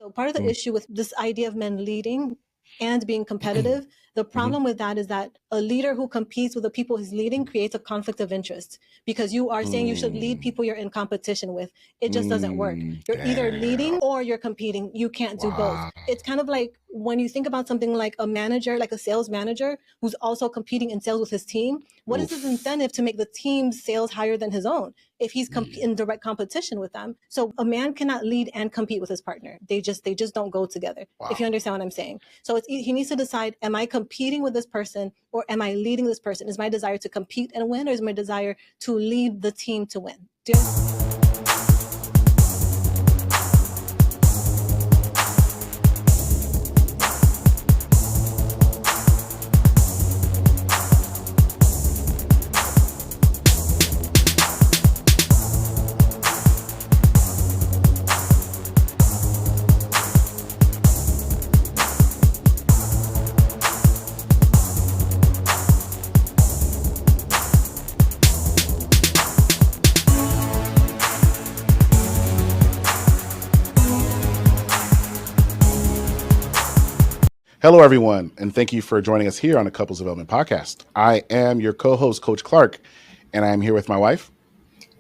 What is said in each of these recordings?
So part of the Mm. issue with this idea of men leading and being competitive, the problem with that is that a leader who competes with the people he's leading creates a conflict of interest because you are saying you should lead people you're in competition with. It just doesn't work. You're either leading or you're competing. You can't do both. Wow. It's kind of like when you think about something like a manager, like a sales manager who's also competing in sales with his team. What is his incentive to make the team's sales higher than his own if he's in direct competition with them? So a man cannot lead and compete with his partner. They just don't go together. If you understand what I'm saying. So he needs to decide: am I competing with this person or am I leading this person? Is my desire to compete and win, or is my desire to lead the team to win? Do you understand? Hello, everyone, and thank you for joining us here on the Couples Development Podcast. I am your co-host, Coach Clark, and I'm here with my wife,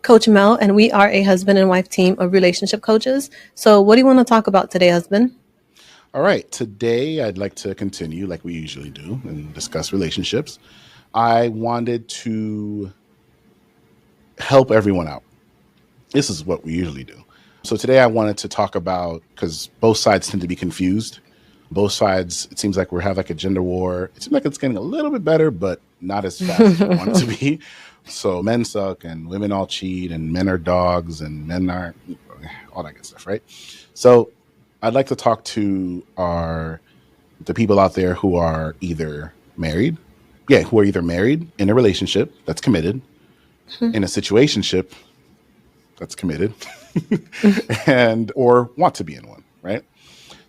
Coach Mel, and we are a husband and wife team of relationship coaches. So what do you want to talk about today, husband? All right, today I'd like to continue like we usually do and discuss relationships. I wanted to help everyone out. This is what we usually do. So today I wanted to talk about, because both sides tend to be confused. Both sides, it seems like we have like a gender war. It seems like it's getting a little bit better, but not as fast as we want it to be. So men suck and women all cheat and men are dogs and men aren't, all that good stuff, right? So I'd like to talk to the people out there who are either married, who are either married in a relationship that's committed, in a situationship that's committed, and or want to be in one, right?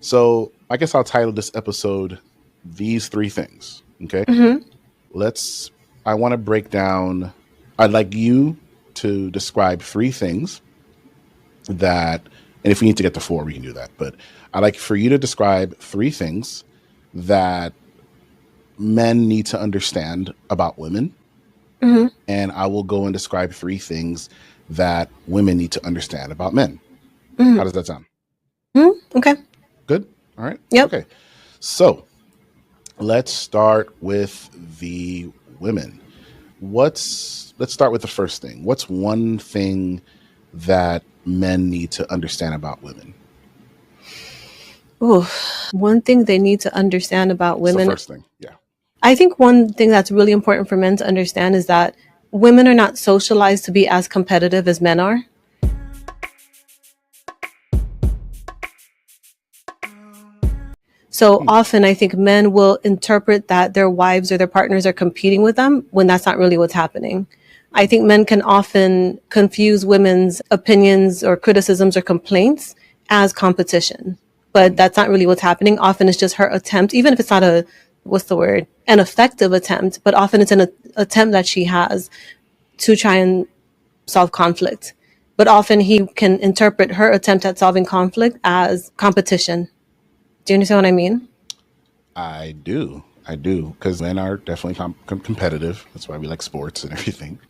So I guess I'll title this episode "These Three Things." Okay, I want to break down. I'd like you to describe three things that, and if we need to get to four, we can do that. But I'd like for you to describe three things that men need to understand about women, and I will go and describe three things that women need to understand about men. How does that sound? Okay. Good. All right. Yep. Okay. So let's start with the women. Let's start with the first thing. What's one thing that men need to understand about women? Ooh, one thing they need to understand about It's the women. first thing. Yeah. I think one thing that's really important for men to understand is that women are not socialized to be as competitive as men are. So often I think men will interpret that their wives or their partners are competing with them when that's not really what's happening. I think men can often confuse women's opinions or criticisms or complaints as competition, but that's not really what's happening. Often it's just her attempt, even if it's not an effective attempt, but often it's an attempt that she has to try and solve conflict. But often he can interpret her attempt at solving conflict as competition. Do you understand what I mean? I do, because men are definitely competitive. That's why we like sports and everything.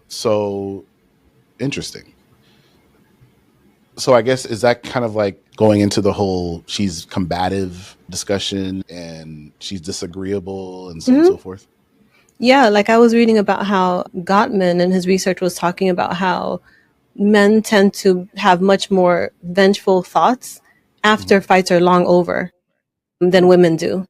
So interesting. So I guess, is that kind of like going into the whole she's combative discussion and she's disagreeable and so on and so forth? Yeah, like I was reading about how Gottman in his research was talking about how men tend to have much more vengeful thoughts after fights are long over than women do.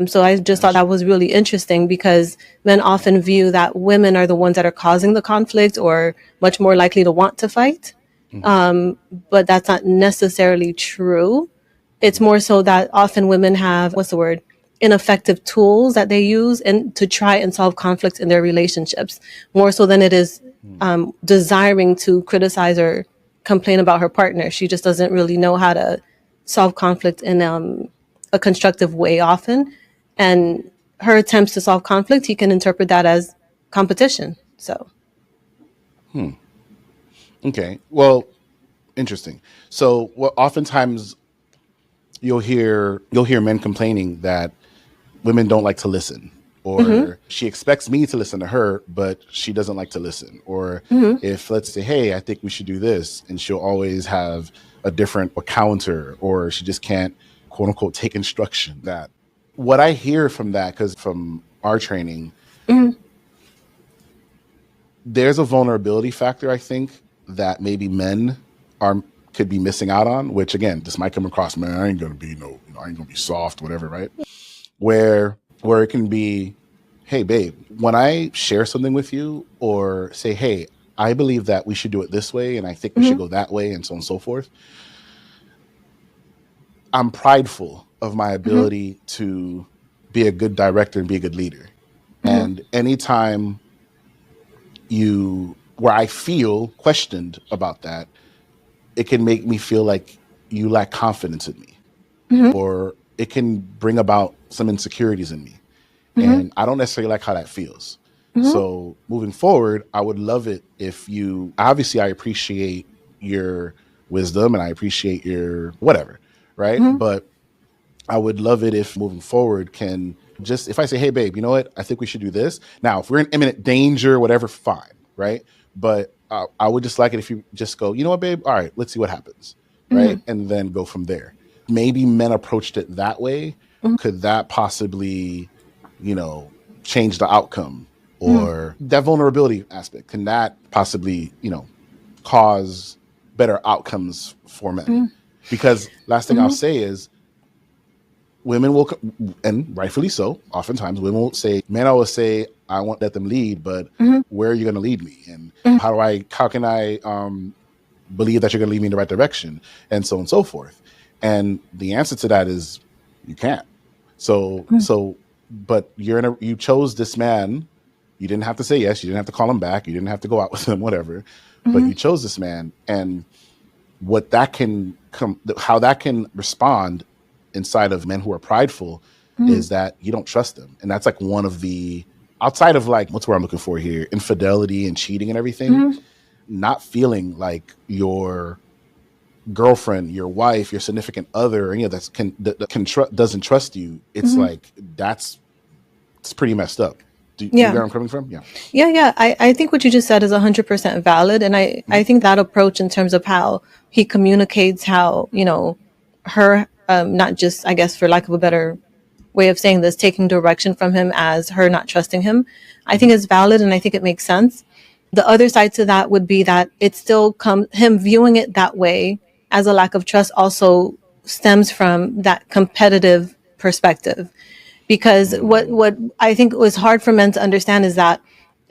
So I just thought that was really interesting because men often view that women are the ones that are causing the conflict or much more likely to want to fight. But that's not necessarily true. It's more so that often women have, ineffective tools that they use and to try and solve conflicts in their relationships, more so than it is desiring to criticize or complain about her partner. She just doesn't really know how to solve conflict in a constructive way often. And her attempts to solve conflict, he can interpret that as competition. So, Okay. Well, interesting. So, well, oftentimes you'll hear men complaining that women don't like to listen, or she expects me to listen to her, but she doesn't like to listen. Or if, let's say, hey, I think we should do this, and she'll always have a different counter, or she just can't, quote unquote, take instruction. That what I hear from that, because from our training, there's a vulnerability factor, I think, that maybe men are could be missing out on, which again, this might come across, man, I ain't gonna be I ain't gonna be soft, whatever, right? Where it can be, hey babe, when I share something with you, or say, hey, I believe that we should do it this way and I think we should go that way, and so on and so forth. I'm prideful of my ability to be a good director and be a good leader. And anytime where I feel questioned about that, it can make me feel like you lack confidence in me, or it can bring about some insecurities in me. And I don't necessarily like how that feels. So moving forward, I would love it if obviously I appreciate your wisdom and I appreciate your whatever, right? But I would love it if moving forward can just, if I say, hey babe, you know what? I think we should do this. Now, if we're in imminent danger, whatever, fine, right? But I would just like it if you just go, you know what, babe? All right, let's see what happens, right? And then go from there. Maybe men approached it that way. Could that possibly, change the outcome, or that vulnerability aspect? Can that possibly, cause better outcomes for men? Because last thing I'll say is, women will, and rightfully so, oftentimes women will say, men always say, I won't let them lead, but where are you going to lead me? And how can I believe that you're going to lead me in the right direction? And so on and so forth. And the answer to that is you can't. But you chose this man. You didn't have to say yes. You didn't have to call him back. You didn't have to go out with him, whatever, but you chose this man. And how that can respond inside of men who are prideful is that you don't trust them. And that's like one of the, outside of like, what's where I'm looking for here, infidelity and cheating and everything, not feeling like your girlfriend, your wife, your significant other, or any of that doesn't trust you. It's like, it's pretty messed up. Do you get where I'm coming from? Yeah. Yeah. I think what you just said is 100% valid. And I think that approach in terms of how he communicates, how, her, not just, I guess, for lack of a better way of saying this, taking direction from him as her not trusting him, I think is valid, and I think it makes sense. The other side to that would be that it still him viewing it that way as a lack of trust also stems from that competitive perspective. Because what I think was hard for men to understand is that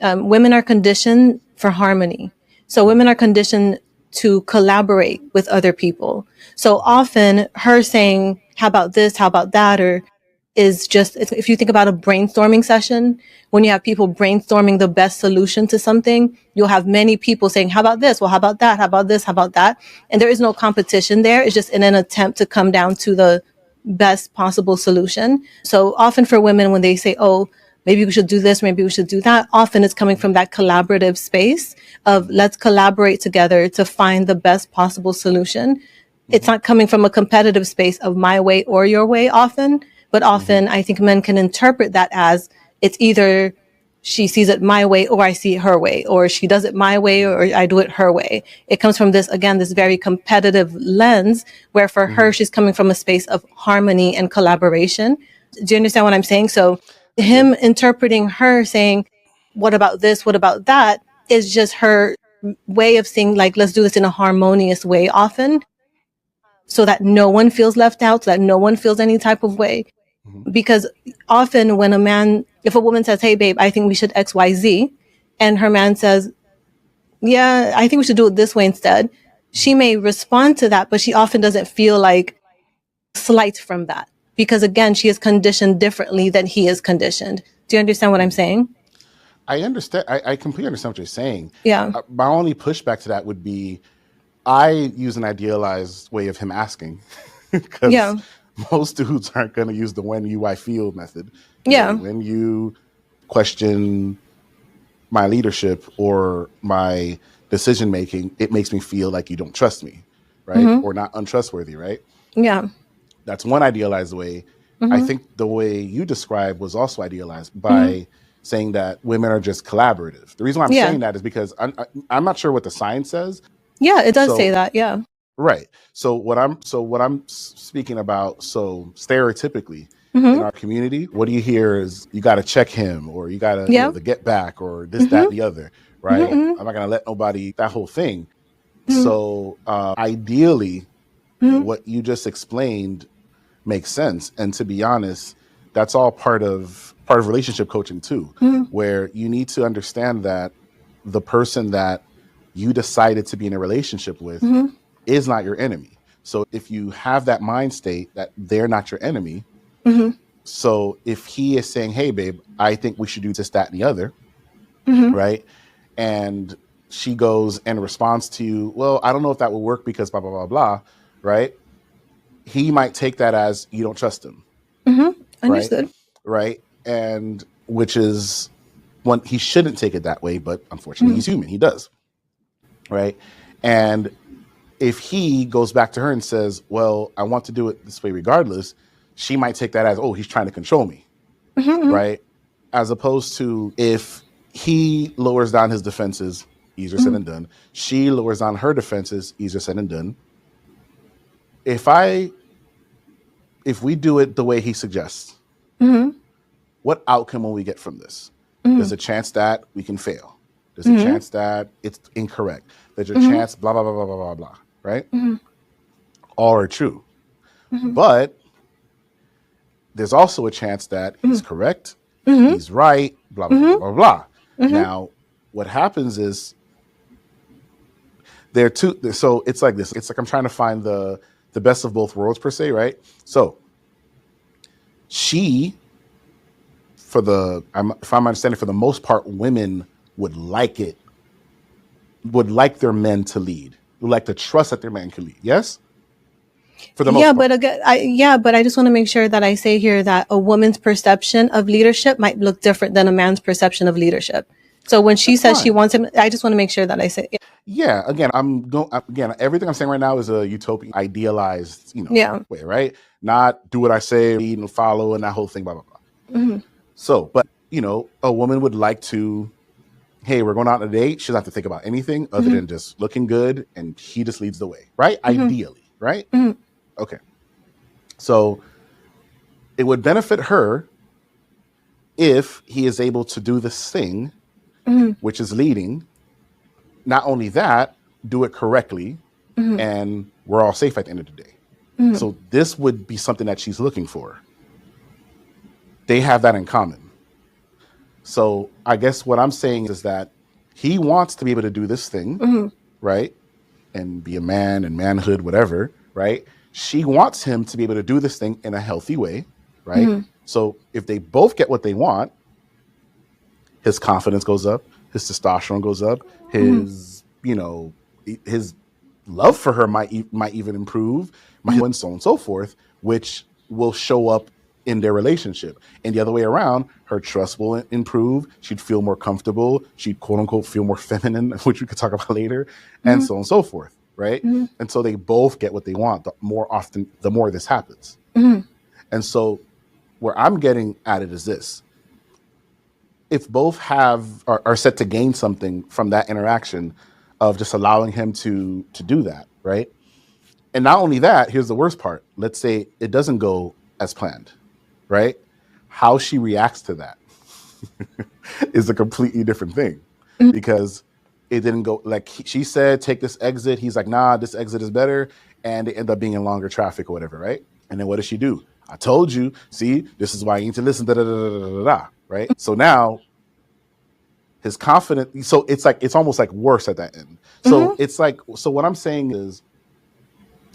women are conditioned for harmony. So women are conditioned to collaborate with other people. So often her saying, how about this? How about that? Or is just, if you think about a brainstorming session, when you have people brainstorming the best solution to something, you'll have many people saying, how about this? Well, how about that? How about this? How about that? And there is no competition there. It's just in an attempt to come down to the best possible solution. So often for women, when they say, oh, maybe we should do this, maybe we should do that, often it's coming from that collaborative space of let's collaborate together to find the best possible solution. It's not coming from a competitive space of my way or your way often, but often I think men can interpret that as it's either she sees it my way or I see it her way, or she does it my way or I do it her way. It comes from this very competitive lens where for her, she's coming from a space of harmony and collaboration. Do you understand what I'm saying? So him interpreting her saying, what about this? What about that? Is just her way of saying, like, let's do this in a harmonious way often, so that no one feels left out, so that no one feels any type of way. Because often when if a woman says, hey babe, I think we should X, Y, Z, and her man says, yeah, I think we should do it this way instead, she may respond to that, but she often doesn't feel like slight from that, because again, she is conditioned differently than he is conditioned. Do you understand what I'm saying? I understand. I completely understand what you're saying. Yeah. My only pushback to that would be I use an idealized way of him asking because Yeah. most dudes aren't going to use the when you I feel method. Yeah. When you question my leadership or my decision making, it makes me feel like you don't trust me, right? Mm-hmm. Or not untrustworthy, right? Yeah. That's one idealized way. I Mm-hmm. think the way you described was also idealized Mm-hmm. by saying that women are just collaborative. The reason why I'm Yeah. saying that is because I'm not sure what the science says. Yeah, it does say So that. Yeah. right. So what I'm speaking about. So stereotypically in Mm-hmm. our community, what do you hear is you got to check him, or you got to, Yeah. the get back, or this, that, Mm-hmm. and the other, right? Mm-hmm. I'm not gonna let nobody, that whole thing. Mm-hmm. So ideally, Mm-hmm. what you just explained makes sense. And to be honest, that's all part of relationship coaching too, Mm-hmm. where you need to understand that the person that you decided to be in a relationship with Mm-hmm. is not your enemy. So if you have that mind state that they're not your enemy, Mm-hmm. so if he is saying, hey babe, I think we should do this, that, and the other, Mm-hmm. right? And she goes and responds to you, well, I don't know if that will work because blah blah blah blah, right? He might take that as you don't trust him, Mm-hmm. right? Understood. Right. And which is one, he shouldn't take it that way, but unfortunately Mm-hmm. he's human. He does. Right. And if he goes back to her and says, well, I want to do it this way regardless, she might take that as, oh, he's trying to control me. Mm-hmm. Right. As opposed to if he lowers down his defenses, easier said than done. She lowers down her defenses, easier said than done. If we do it the way he suggests, Mm-hmm. what outcome will we get from this? Mm-hmm. There's a chance that we can fail. There's a Mm-hmm. chance that it's incorrect. There's a Mm-hmm. chance, blah, blah, blah, blah, blah, blah, blah, right? Mm-hmm. All are true. Mm-hmm. But there's also a chance that he's correct, Mm-hmm. he's right, blah, blah, blah, Mm-hmm. blah, blah. Mm-hmm. Now, what happens is there are two. So it's like this. It's like I'm trying to find the best of both worlds per se, right? So she, if I'm understanding, for the most part, women would like it, would like their men to lead, would like to trust that their man can lead. Yes, for the most Yeah, part. but again, but I just want to make sure that I say here that a woman's perception of leadership might look different than a man's perception of leadership. So when she That's says she fine. wants him, I just want to make sure that I say, Yeah. Again, again, everything I'm saying right now is a utopian, idealized, yeah. way, right? Not do what I say, lead and follow, and that whole thing, blah blah blah. Mm-hmm. So, but a woman would like to, hey, we're going out on a date. She doesn't have to think about anything other Mm-hmm. than just looking good, and he just leads the way, right? Mm-hmm. Ideally, right? Mm-hmm. Okay. So it would benefit her if he is able to do this thing, Mm-hmm. which is leading. Not only that, do it correctly, Mm-hmm. and we're all safe at the end of the day. Mm-hmm. So this would be something that she's looking for. They have that in common. So I guess what I'm saying is that he wants to be able to do this thing, Mm-hmm. right? And be a man and manhood, whatever, right? She wants him to be able to do this thing in a healthy way, right? Mm-hmm. So if they both get what they want, his confidence goes up, his testosterone goes up, his, his love for her might even improve, and so on and so forth, which will show up in their relationship. And the other way around, her trust will improve. She'd feel more comfortable. She'd quote unquote feel more feminine, which we could talk about later, and so on and so forth, right? Mm-hmm. And so they both get what they want. The more this happens. Mm-hmm. And so where I'm getting at it is this: if both are set to gain something from that interaction of just allowing him to do that, right? And not only that, here's the worst part. Let's say it doesn't go as planned, right? How she reacts to that is a completely different thing, because it didn't go like she said, take this exit. He's like, nah, this exit is better. And they end up being in longer traffic or whatever, right? And then what does she do? I told you, see, this is why you need to listen, da, da, da, da, da, da, da, right? So now his confidence, so it's almost like worse at that end. So Mm-hmm. it's like, so what I'm saying is,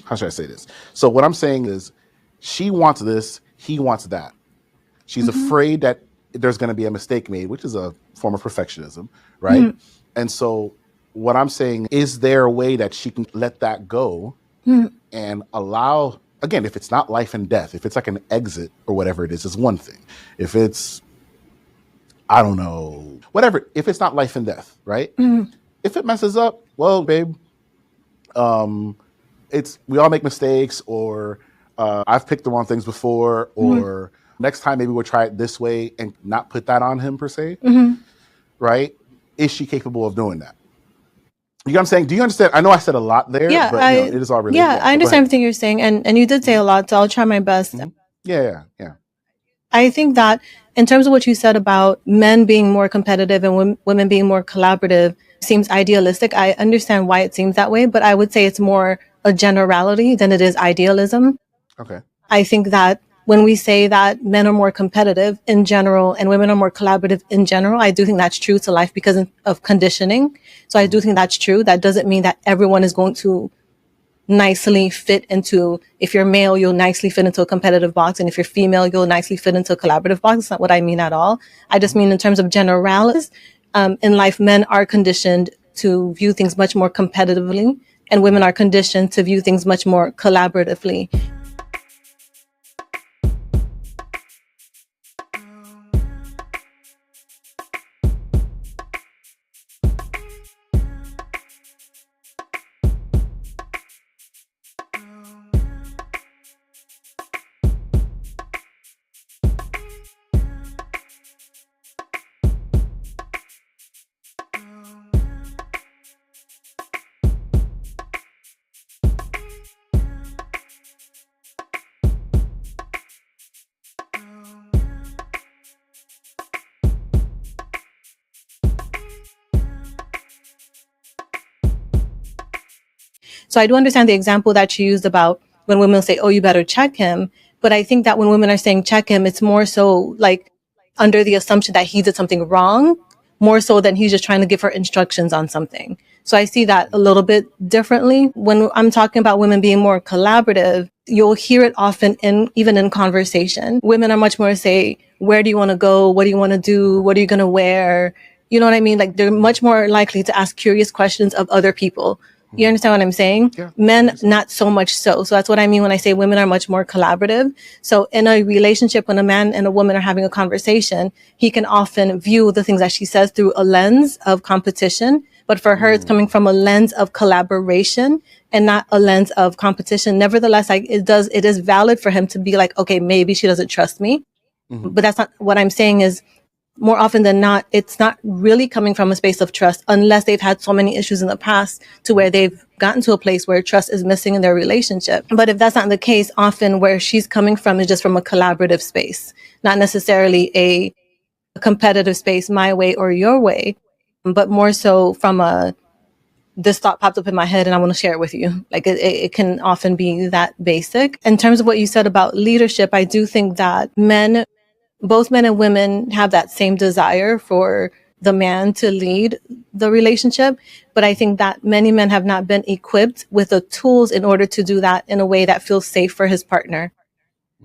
how should I say this? So what I'm saying is, she wants this, He wants that. She's afraid that there's going to be a mistake made, which is a form of perfectionism, right? And so, what I'm saying, is there a way that she can let that go and allow, again, if it's not life and death, if it's like an exit or whatever it is one thing. If it's, I don't know, whatever, if it's not life and death, right? If it messes up, well, babe, we all make mistakes, or I've picked the wrong things before, or next time maybe we'll try it this way and not put that on him per se, right? Is she capable of doing that? You know what I'm saying? Do you understand? I know I said a lot there, Yeah, but you know, it is all related. I understand everything you're saying, and you did say a lot, so I'll try my best. Yeah. I think that in terms of what you said about men being more competitive and women being more collaborative seems idealistic. I understand why it seems that way, but I would say it's more a generality than it is idealism. Okay. I think that when we say that men are more competitive in general and women are more collaborative in general, I do think that's true to life because of conditioning. So I do think that's true. That doesn't mean that everyone is going to nicely fit into, if you're male, you'll nicely fit into a competitive box. And if you're female, you'll nicely fit into a collaborative box. That's not what I mean at all. I just mean in terms of generalities, in life, men are conditioned to view things much more competitively and women are conditioned to view things much more collaboratively. So I do understand the example that you used about when women say, oh, you better check him. But I think that when women are saying check him, it's more so like under the assumption that he did something wrong, more so than he's just trying to give her instructions on something. So I see that a little bit differently. When I'm talking about women being more collaborative, you'll hear it often even in conversation. Women are much more say, where do you want to go? What do you want to do? What are you going to wear? You know what I mean? Like they're much more likely to ask curious questions of other people. You understand what I'm saying? Yeah. Men, not so much so. So that's what I mean when I say women are much more collaborative. So in a relationship, when a man and a woman are having a conversation, he can often view the things that she says through a lens of competition. But for her, it's coming from a lens of collaboration and not a lens of competition. Nevertheless, it is valid for him to be like, okay, maybe she doesn't trust me. But that's not what I'm saying is, more often than not, it's not really coming from a space of trust unless they've had so many issues in the past to where they've gotten to a place where trust is missing in their relationship. But if that's not the case, often where she's coming from is just from a collaborative space, not necessarily a competitive space, my way or your way, but more so from this thought popped up in my head and I want to share it with you. Like it can often be that basic. In terms of what you said about leadership, I do think that both men and women have that same desire for the man to lead the relationship. But I think that many men have not been equipped with the tools in order to do that in a way that feels safe for his partner.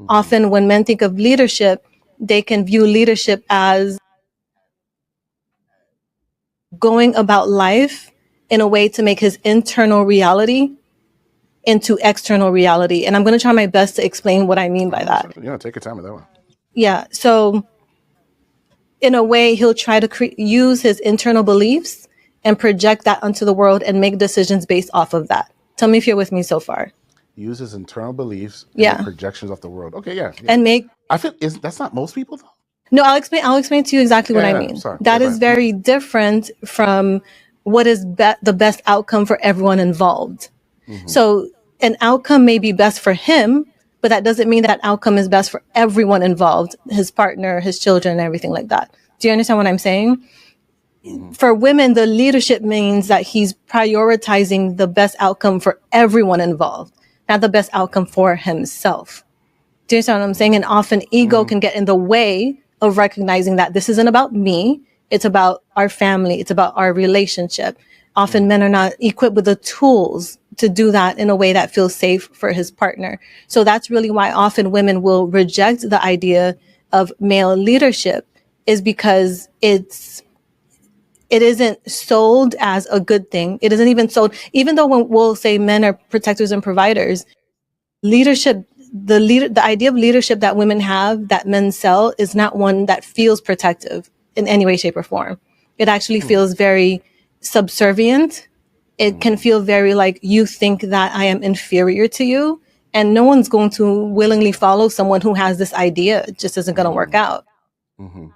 Often when men think of leadership, they can view leadership as going about life in a way to make his internal reality into external reality. And I'm going to try my best to explain what I mean by that. Yeah, take your time with that one. Yeah. So in a way, he'll try to use his internal beliefs and project that onto the world and make decisions based off of that. Tell me if you're with me so far. Use his internal beliefs and projections off the world. Okay, yeah. And I feel that's not most people though. No, I'll explain to you exactly what I mean. Sorry. That is very different from what is the best outcome for everyone involved. So an outcome may be best for him, but that doesn't mean that outcome is best for everyone involved, his partner, his children, and everything like that. Do you understand what I'm saying? For women, the leadership means that he's prioritizing the best outcome for everyone involved, not the best outcome for himself. Do you understand what I'm saying? And often ego can get in the way of recognizing that this isn't about me. It's about our family. It's about our relationship. often men are not equipped with the tools to do that in a way that feels safe for his partner. So that's really why often women will reject the idea of male leadership, is because it isn't sold as a good thing. It isn't even sold, even though when we'll say men are protectors and providers, leadership, the idea of leadership that women have that men sell is not one that feels protective in any way, shape, or form. It actually feels very subservient. It can feel very like, you think that I am inferior to you, and no one's going to willingly follow someone who has this idea. It just isn't going to work out. Mm-hmm.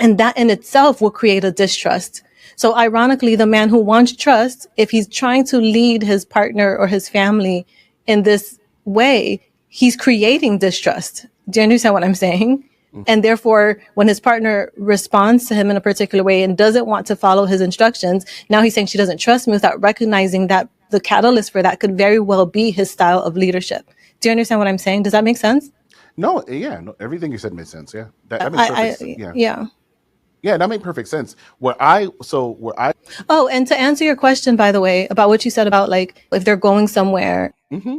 And that in itself will create a distrust. So ironically, the man who wants trust, if he's trying to lead his partner or his family in this way, he's creating distrust. Do you understand what I'm saying? And therefore, when his partner responds to him in a particular way and doesn't want to follow his instructions, now he's saying she doesn't trust me, without recognizing that the catalyst for that could very well be his style of leadership. Do you understand what I'm saying? Does that make sense? No, yeah, no, everything you said made sense. Yeah, that makes perfect sense. Yeah, that made perfect sense. Oh, and to answer your question, by the way, about what you said about like if they're going somewhere Mm-hmm.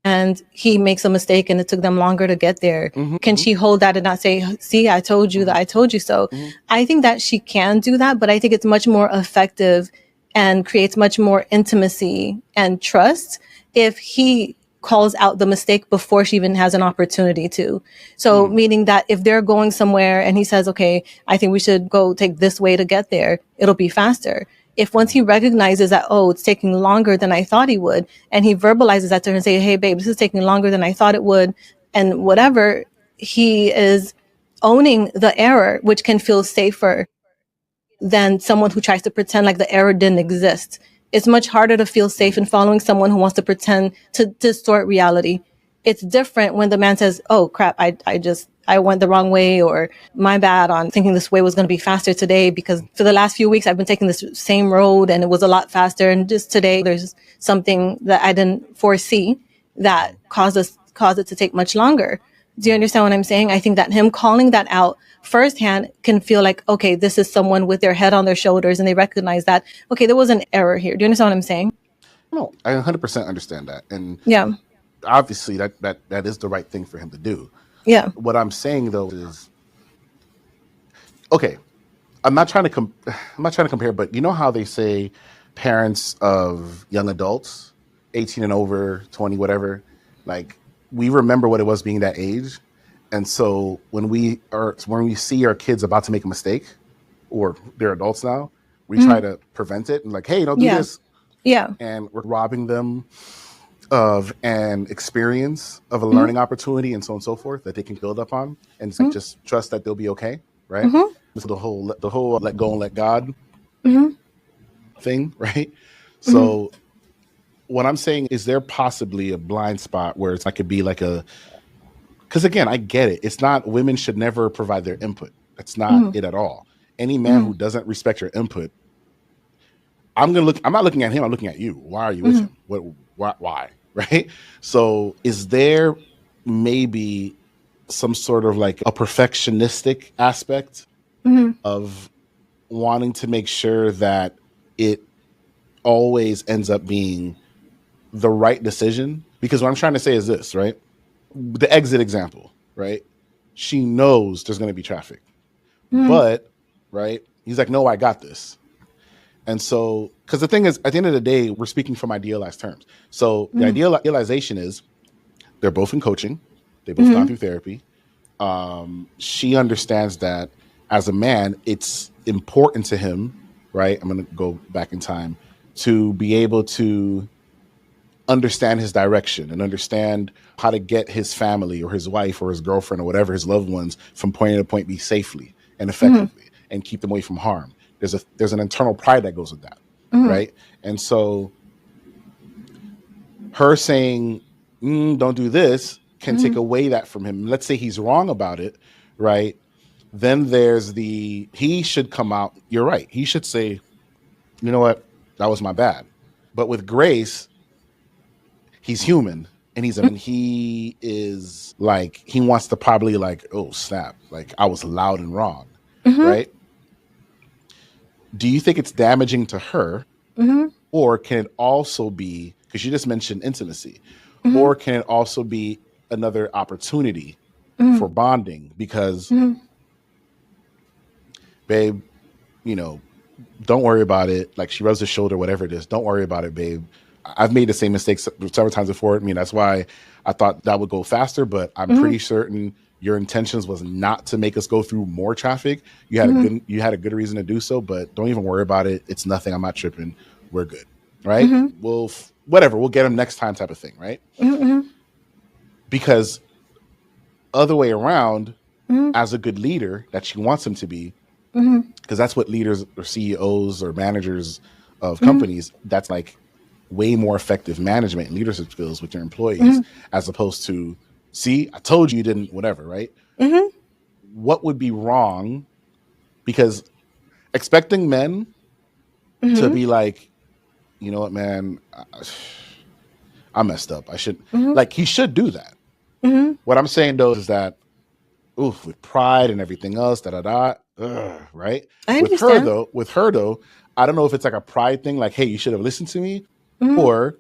and he makes a mistake and it took them longer to get there, Mm-hmm. can she hold that and not say, see, I told you that I told you so? Mm-hmm. I think that she can do that, but I think it's much more effective and creates much more intimacy and trust if he calls out the mistake before she even has an opportunity to. So meaning that if they're going somewhere and he says, okay, I think we should go take this way to get there, it'll be faster. If once he recognizes that, oh, it's taking longer than I thought he would, and he verbalizes that to her and say, hey, babe, this is taking longer than I thought it would, and whatever, he is owning the error, which can feel safer than someone who tries to pretend like the error didn't exist. It's much harder to feel safe in following someone who wants to pretend to distort reality. It's different when the man says, oh crap, I went the wrong way, or my bad on thinking this way was going to be faster today, because for the last few weeks I've been taking this same road and it was a lot faster. And just today there's something that I didn't foresee that caused it to take much longer. Do you understand what I'm saying? I think that him calling that out firsthand can feel like, okay, this is someone with their head on their shoulders and they recognize that, okay, there was an error here. Do you understand what I'm saying? No, I 100% understand that, and Yeah. obviously that is the right thing for him to do. Yeah. What I'm saying though is, okay, I'm not trying to compare, but you know how they say parents of young adults, 18 and over, 20, whatever, like we remember what it was being that age. And so when we see our kids about to make a mistake, or they're adults now, we try to prevent it and like, hey, don't do Yeah. this. Yeah. And we're robbing them of an experience, of a learning opportunity, and so on and so forth that they can build up on, and it's like just trust that they'll be okay, right? So the whole let go and let God thing, right? So what I'm saying is, there possibly a blind spot where it's like could be like a, because again, I get it. It's not, women should never provide their input. That's not it at all. Any man who doesn't respect your input, I'm not looking at him. I'm looking at you. Why are you with him? Why? Right? So is there maybe some sort of like a perfectionistic aspect of wanting to make sure that it always ends up being the right decision? Because what I'm trying to say is this, right? The exit example, right? She knows there's going to be traffic, but, right? He's like, no, I got this. And so, because the thing is, at the end of the day, we're speaking from idealized terms. So the idealization is they're both in coaching. They both gone through therapy. She understands that as a man, it's important to him, right? I'm going to go back in time, to be able to understand his direction and understand how to get his family or his wife or his girlfriend or whatever, his loved ones, from point A to point B safely and effectively and keep them away from harm. There's an internal pride that goes with that, right? And so her saying, don't do this, can take away that from him. Let's say he's wrong about it, right? Then there's he should come out. You're right. He should say, you know what? That was my bad. But with grace, he's human, and he is like, he wants to probably like, oh snap, like I was loud and wrong, right? Do you think it's damaging to her Mm-hmm. Or can it also be, because you just mentioned intimacy, Mm-hmm. or can it also be another opportunity Mm-hmm. for bonding? Because, Mm-hmm. babe, you know, don't worry about it. Like she rubs his shoulder, whatever it is. Don't worry about it, babe. I've made the same mistakes several times before. I mean, that's why I thought that would go faster, but I'm Mm-hmm. pretty certain your intentions was not to make us go through more traffic. Mm-hmm. You had a good reason to do so, but don't even worry about it. It's nothing. I'm not tripping. We're good. Right? Mm-hmm. Whatever. We'll get him next time type of thing, right? Mm-hmm. Because other way around, Mm-hmm. as a good leader that she wants him to be, Mm-hmm. because that's what leaders or CEOs or managers of Mm-hmm. companies, that's like way more effective management and leadership skills with your employees, Mm-hmm. as opposed to, see, I told you you didn't, whatever, right? Mm-hmm. What would be wrong? Because expecting men to Mm-hmm. be like, you know what, man, I messed up. I should, Mm-hmm. like, he should do that. Mm-hmm. What I'm saying though is that, oof, with pride and everything else, da da da, right? I understand. With her though, I don't know if it's like a pride thing, like, hey, you should have listened to me, Mm-hmm. or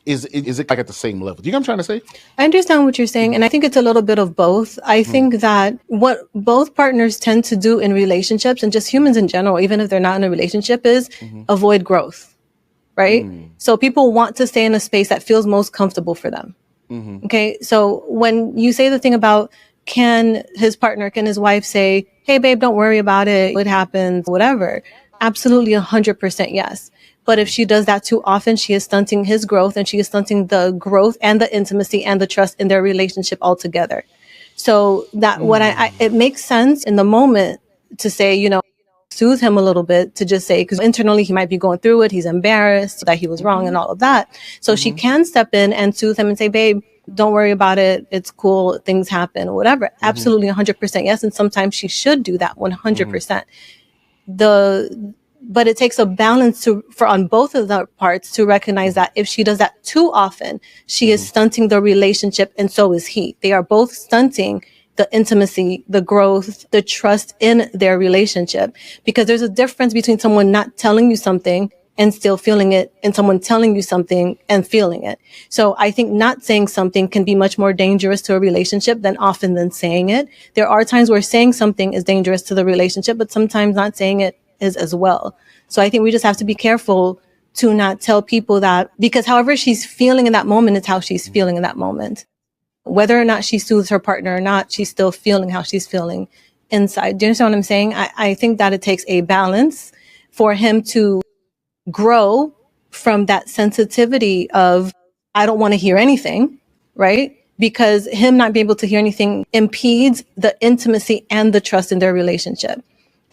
is it like at the same level? Do you know what I'm trying to say? I understand what you're saying, and I think it's a little bit of both. I Mm-hmm. think that what both partners tend to do in relationships, and just humans in general, even if they're not in a relationship, is Mm-hmm. avoid growth, right? Mm-hmm. So people want to stay in a space that feels most comfortable for them. Mm-hmm. Okay. So when you say the thing about can his wife say, hey, babe, don't worry about it. It happens, whatever. Absolutely 100% yes. But if she does that too often, she is stunting his growth and she is stunting the growth and the intimacy and the trust in their relationship altogether. So that it makes sense in the moment to say, soothe him a little bit, to just say, because internally he might be going through it. He's embarrassed that he was wrong Mm-hmm. and all of that. So she Mm-hmm. can step in and soothe him and say, babe, don't worry about it. It's cool. Things happen, whatever. Mm-hmm. Absolutely 100% yes. And sometimes she should do that 100%. But it takes a balance for on both of the parts to recognize that if she does that too often, she is stunting the relationship, and so is he. They are both stunting the intimacy, the growth, the trust in their relationship, because there's a difference between someone not telling you something and still feeling it, and someone telling you something and feeling it. So I think not saying something can be much more dangerous to a relationship than saying it. There are times where saying something is dangerous to the relationship, but sometimes not saying it is as well. So I think we just have to be careful to not tell people that, because however she's feeling in that moment is how she's feeling in that moment. Whether or not she soothes her partner or not, she's still feeling how she's feeling inside. Do you understand what I'm saying? I think that it takes a balance for him to grow from that sensitivity of, I don't want to hear anything, right? Because him not being able to hear anything impedes the intimacy and the trust in their relationship,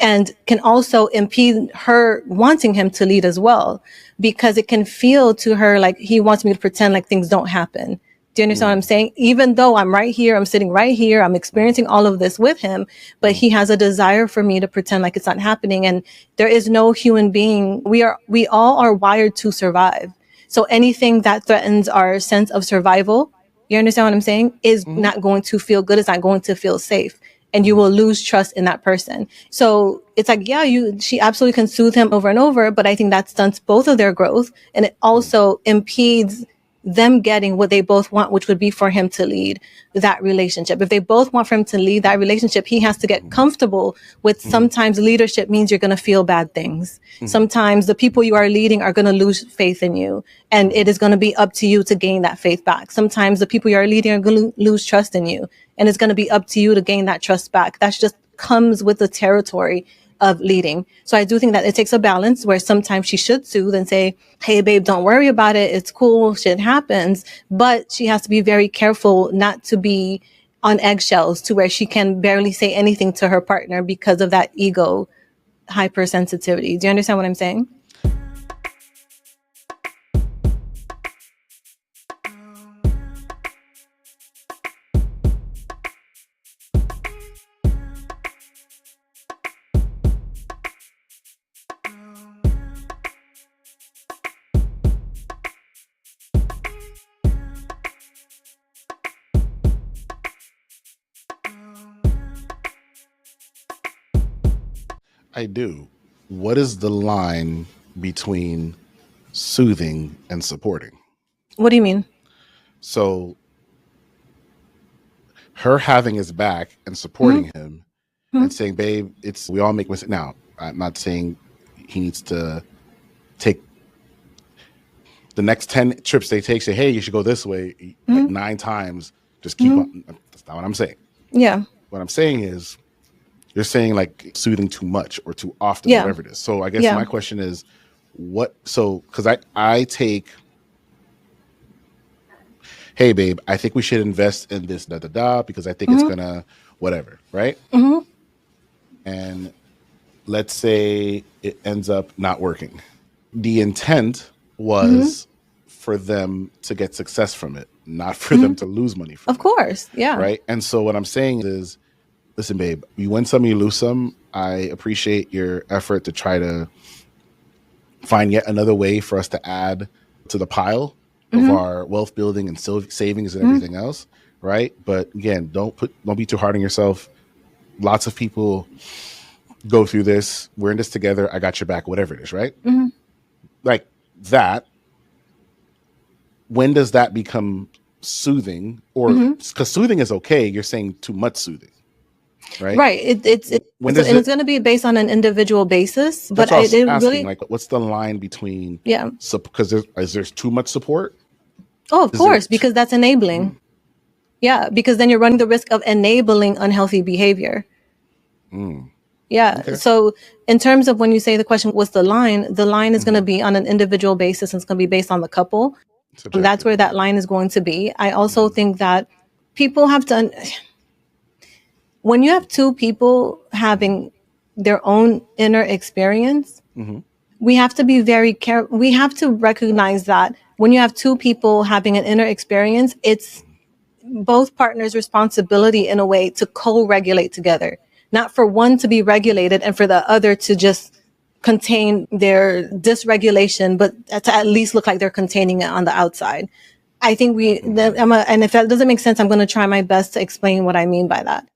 and can also impede her wanting him to lead as well, because it can feel to her like he wants me to pretend like things don't happen. Do you understand what I'm saying? Even though I'm right here, I'm sitting right here, I'm experiencing all of this with him, but he has a desire for me to pretend like it's not happening. And there is no human being. We all are wired to survive. So anything that threatens our sense of survival, you understand what I'm saying, is Mm-hmm. not going to feel good. It's not going to feel safe. And you will lose trust in that person. So it's like, yeah, she absolutely can soothe him over and over, but I think that stunts both of their growth. And it also impedes them getting what they both want, which would be for him to lead that relationship. If they both want for him to lead that relationship, he has to get comfortable with, sometimes leadership means you're going to feel bad things. Sometimes the people you are leading are going to lose faith in you, and it is going to be up to you to gain that faith back. Sometimes the people you are leading are going to lose trust in you, and it's going to be up to you to gain that trust back. That's just comes with the territory of leading. So I do think that it takes a balance where sometimes she should soothe and say, hey, babe, don't worry about it. It's cool. Shit happens. But she has to be very careful not to be on eggshells to where she can barely say anything to her partner because of that ego hypersensitivity. Do you understand what I'm saying? I do. What is the line between soothing and supporting. What do you mean? So her having his back and supporting him and saying, babe, we all make mistakes. Now, I'm not saying he needs to take the next 10 trips they take, say, hey, you should go this way, like 9 times, just keep on. That's not what I'm saying. Yeah. What I'm saying is, you're saying like soothing too much or too often, Yeah. whatever it is. So I guess my question is, because I take, hey, babe, I think we should invest in this, because I think it's gonna, whatever, right? And let's say it ends up not working. The intent was for them to get success from it, not for them to lose money from it. Of course. Yeah. Right. And so what I'm saying is, listen, babe, you win some, you lose some. I appreciate your effort to try to find yet another way for us to add to the pile of our wealth building and savings and everything else. Right. But again, don't be too hard on yourself. Lots of people go through this. We're in this together. I got your back, whatever it is. Right. Like that. When does that become soothing? Or because soothing is okay, you're saying too much soothing. Right. It's going to be based on an individual basis, but that's what I was asking, really, like, what's the line between? Yeah. So because there's too much support. Oh, of course, because that's enabling. Yeah, because then you're running the risk of enabling unhealthy behavior. Yeah. Okay. So in terms of when you say the question, what's the line is going to be on an individual basis, and it's going to be based on the couple. That's where that line is going to be. I also think that people have to. When you have two people having their own inner experience, we have to be very careful. We have to recognize that when you have two people having an inner experience, it's both partners' responsibility in a way to co-regulate together, not for one to be regulated and for the other to just contain their dysregulation, but to at least look like they're containing it on the outside. I think and if that doesn't make sense, I'm going to try my best to explain what I mean by that.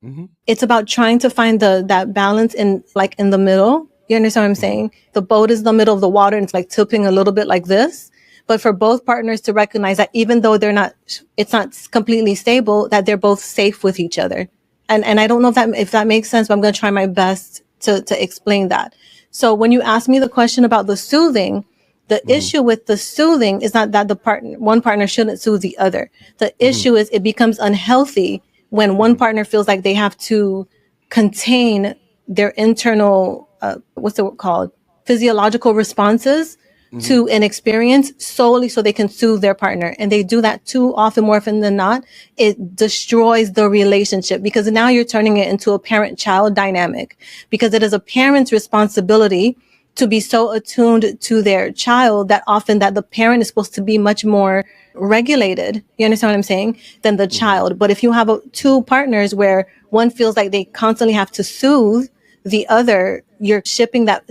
It's about trying to find that balance in the middle. You understand what I'm saying? The boat is the middle of the water and it's like tipping a little bit like this. But for both partners to recognize that even though it's not completely stable, that they're both safe with each other. And I don't know if that makes sense, but I'm going to try my best to explain that. So when you ask me the question about the soothing, the issue with the soothing is not that one partner shouldn't soothe the other. The issue is it becomes unhealthy when one partner feels like they have to contain their internal, what's it called? Physiological responses to an experience solely so they can soothe their partner. And they do that too often, more often than not. It destroys the relationship because now you're turning it into a parent-child dynamic, because it is a parent's responsibility to be so attuned to their child that often that the parent is supposed to be much more regulated. You understand what I'm saying? Than the child. But if you have two partners where one feels like they constantly have to soothe the other, you're shifting that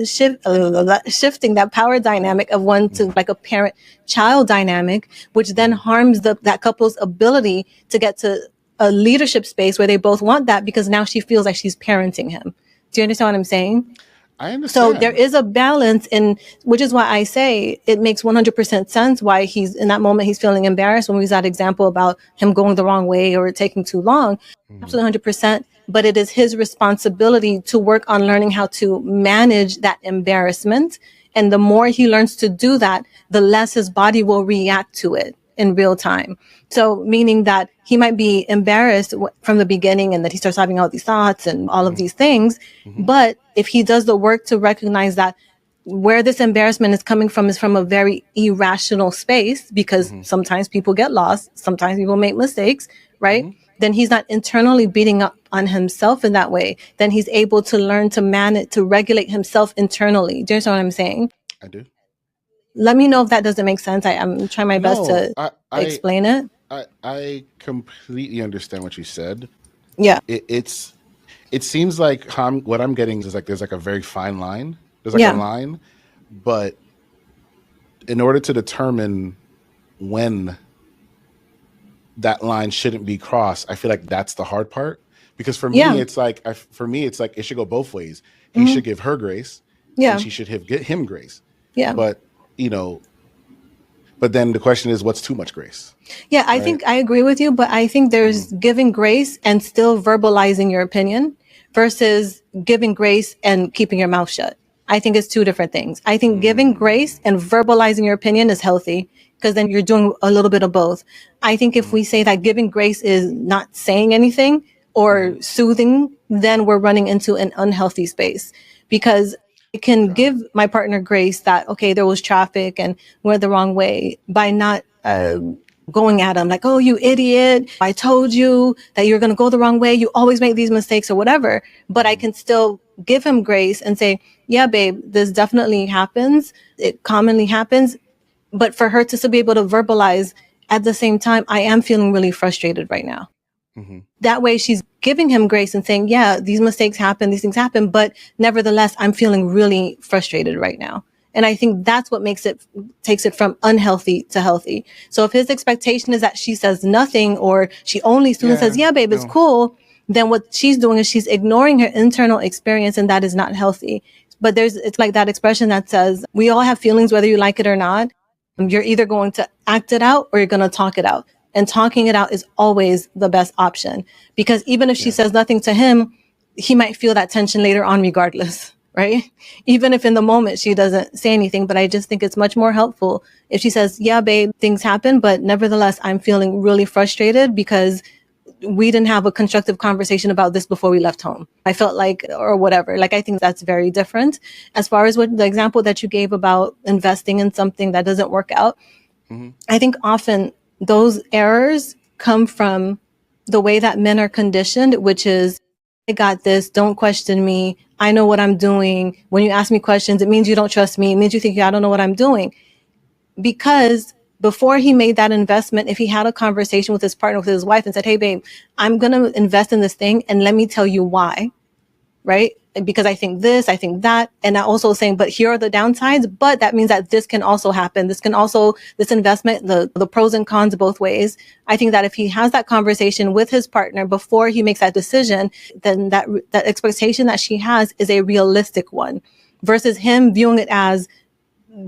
power dynamic of one to like a parent-child dynamic, which then harms that couple's ability to get to a leadership space where they both want that, because now she feels like she's parenting him. Do you understand what I'm saying? I understand. So there is a balance, which is why I say it makes 100% sense why he's in that moment, he's feeling embarrassed when we use that example about him going the wrong way or taking too long. Absolutely 100%. But it is his responsibility to work on learning how to manage that embarrassment. And the more he learns to do that, the less his body will react to it in real time. So meaning that he might be embarrassed from the beginning and that he starts having all these thoughts and all of these things. But if he does the work to recognize that where this embarrassment is coming from is from a very irrational space, because sometimes people get lost, sometimes people make mistakes, right? Then he's not internally beating up on himself in that way. Then he's able to learn to manage, to regulate himself internally. Do you understand what I'm saying? I do. Let me know if that doesn't make sense. I'm trying my best to explain it. I completely understand what you said. Yeah. It seems like what I'm getting is like there's like a very fine line. There's like a line, but in order to determine when that line shouldn't be crossed, I feel like that's the hard part. Because for me, it's like it should go both ways. He should give her grace, and she should give him grace. Yeah. But, you know, but then the question is, what's too much grace, Yeah, I right? think I agree with you, but I think Hmm. there's giving grace and still verbalizing your opinion versus giving grace and keeping your mouth shut. I think it's two different things. I think giving grace and verbalizing your opinion is healthy because then you're doing a little bit of both. I think if Hmm. we say that giving grace is not saying anything or Hmm. soothing, then we're running into an unhealthy space because I can Got give it. my partner grace that, okay, there was traffic and went the wrong way by not going at him like, oh, you idiot. I told you that you're going to go the wrong way. You always make these mistakes or whatever. But I Hmm. can still give him grace and say, yeah, babe, this definitely happens. It commonly happens. But for her to still be able to verbalize at the same time, I am feeling really frustrated right now. Hmm. That way she's giving him grace and saying, yeah, these mistakes happen, these things happen, but nevertheless, I'm feeling really frustrated right now. And I think that's what takes it from unhealthy to healthy. So if his expectation is that she says nothing or she only student says, Yeah. yeah, babe, it's No. cool, then what she's doing is she's ignoring her internal experience, and that is not healthy. But it's like that expression that says, we all have feelings, whether you like it or not. You're either going to act it out or you're going to talk it out. And talking it out is always the best option because even if she Yeah. says nothing to him, he might feel that tension later on regardless, right? Even if in the moment she doesn't say anything, but I just think it's much more helpful if she says, yeah, babe, things happen, but nevertheless, I'm feeling really frustrated because we didn't have a constructive conversation about this before we left home. I felt like, or whatever. Like, I think that's very different. As far as what the example that you gave about investing in something that doesn't work out, Hmm. I think often those errors come from the way that men are conditioned, which is, I got this, don't question me. I know what I'm doing. When you ask me questions, it means you don't trust me. It means you think I don't know what I'm doing. Because before he made that investment, if he had a conversation with his partner, with his wife, and said, hey, babe, I'm going to invest in this thing and let me tell you why, right? Because I think this, I think that. And I also saying, but here are the downsides, but that means that this can also happen. This can also, this investment, the pros and cons both ways. I think that if he has that conversation with his partner before he makes that decision, then that expectation that she has is a realistic one versus him viewing it as,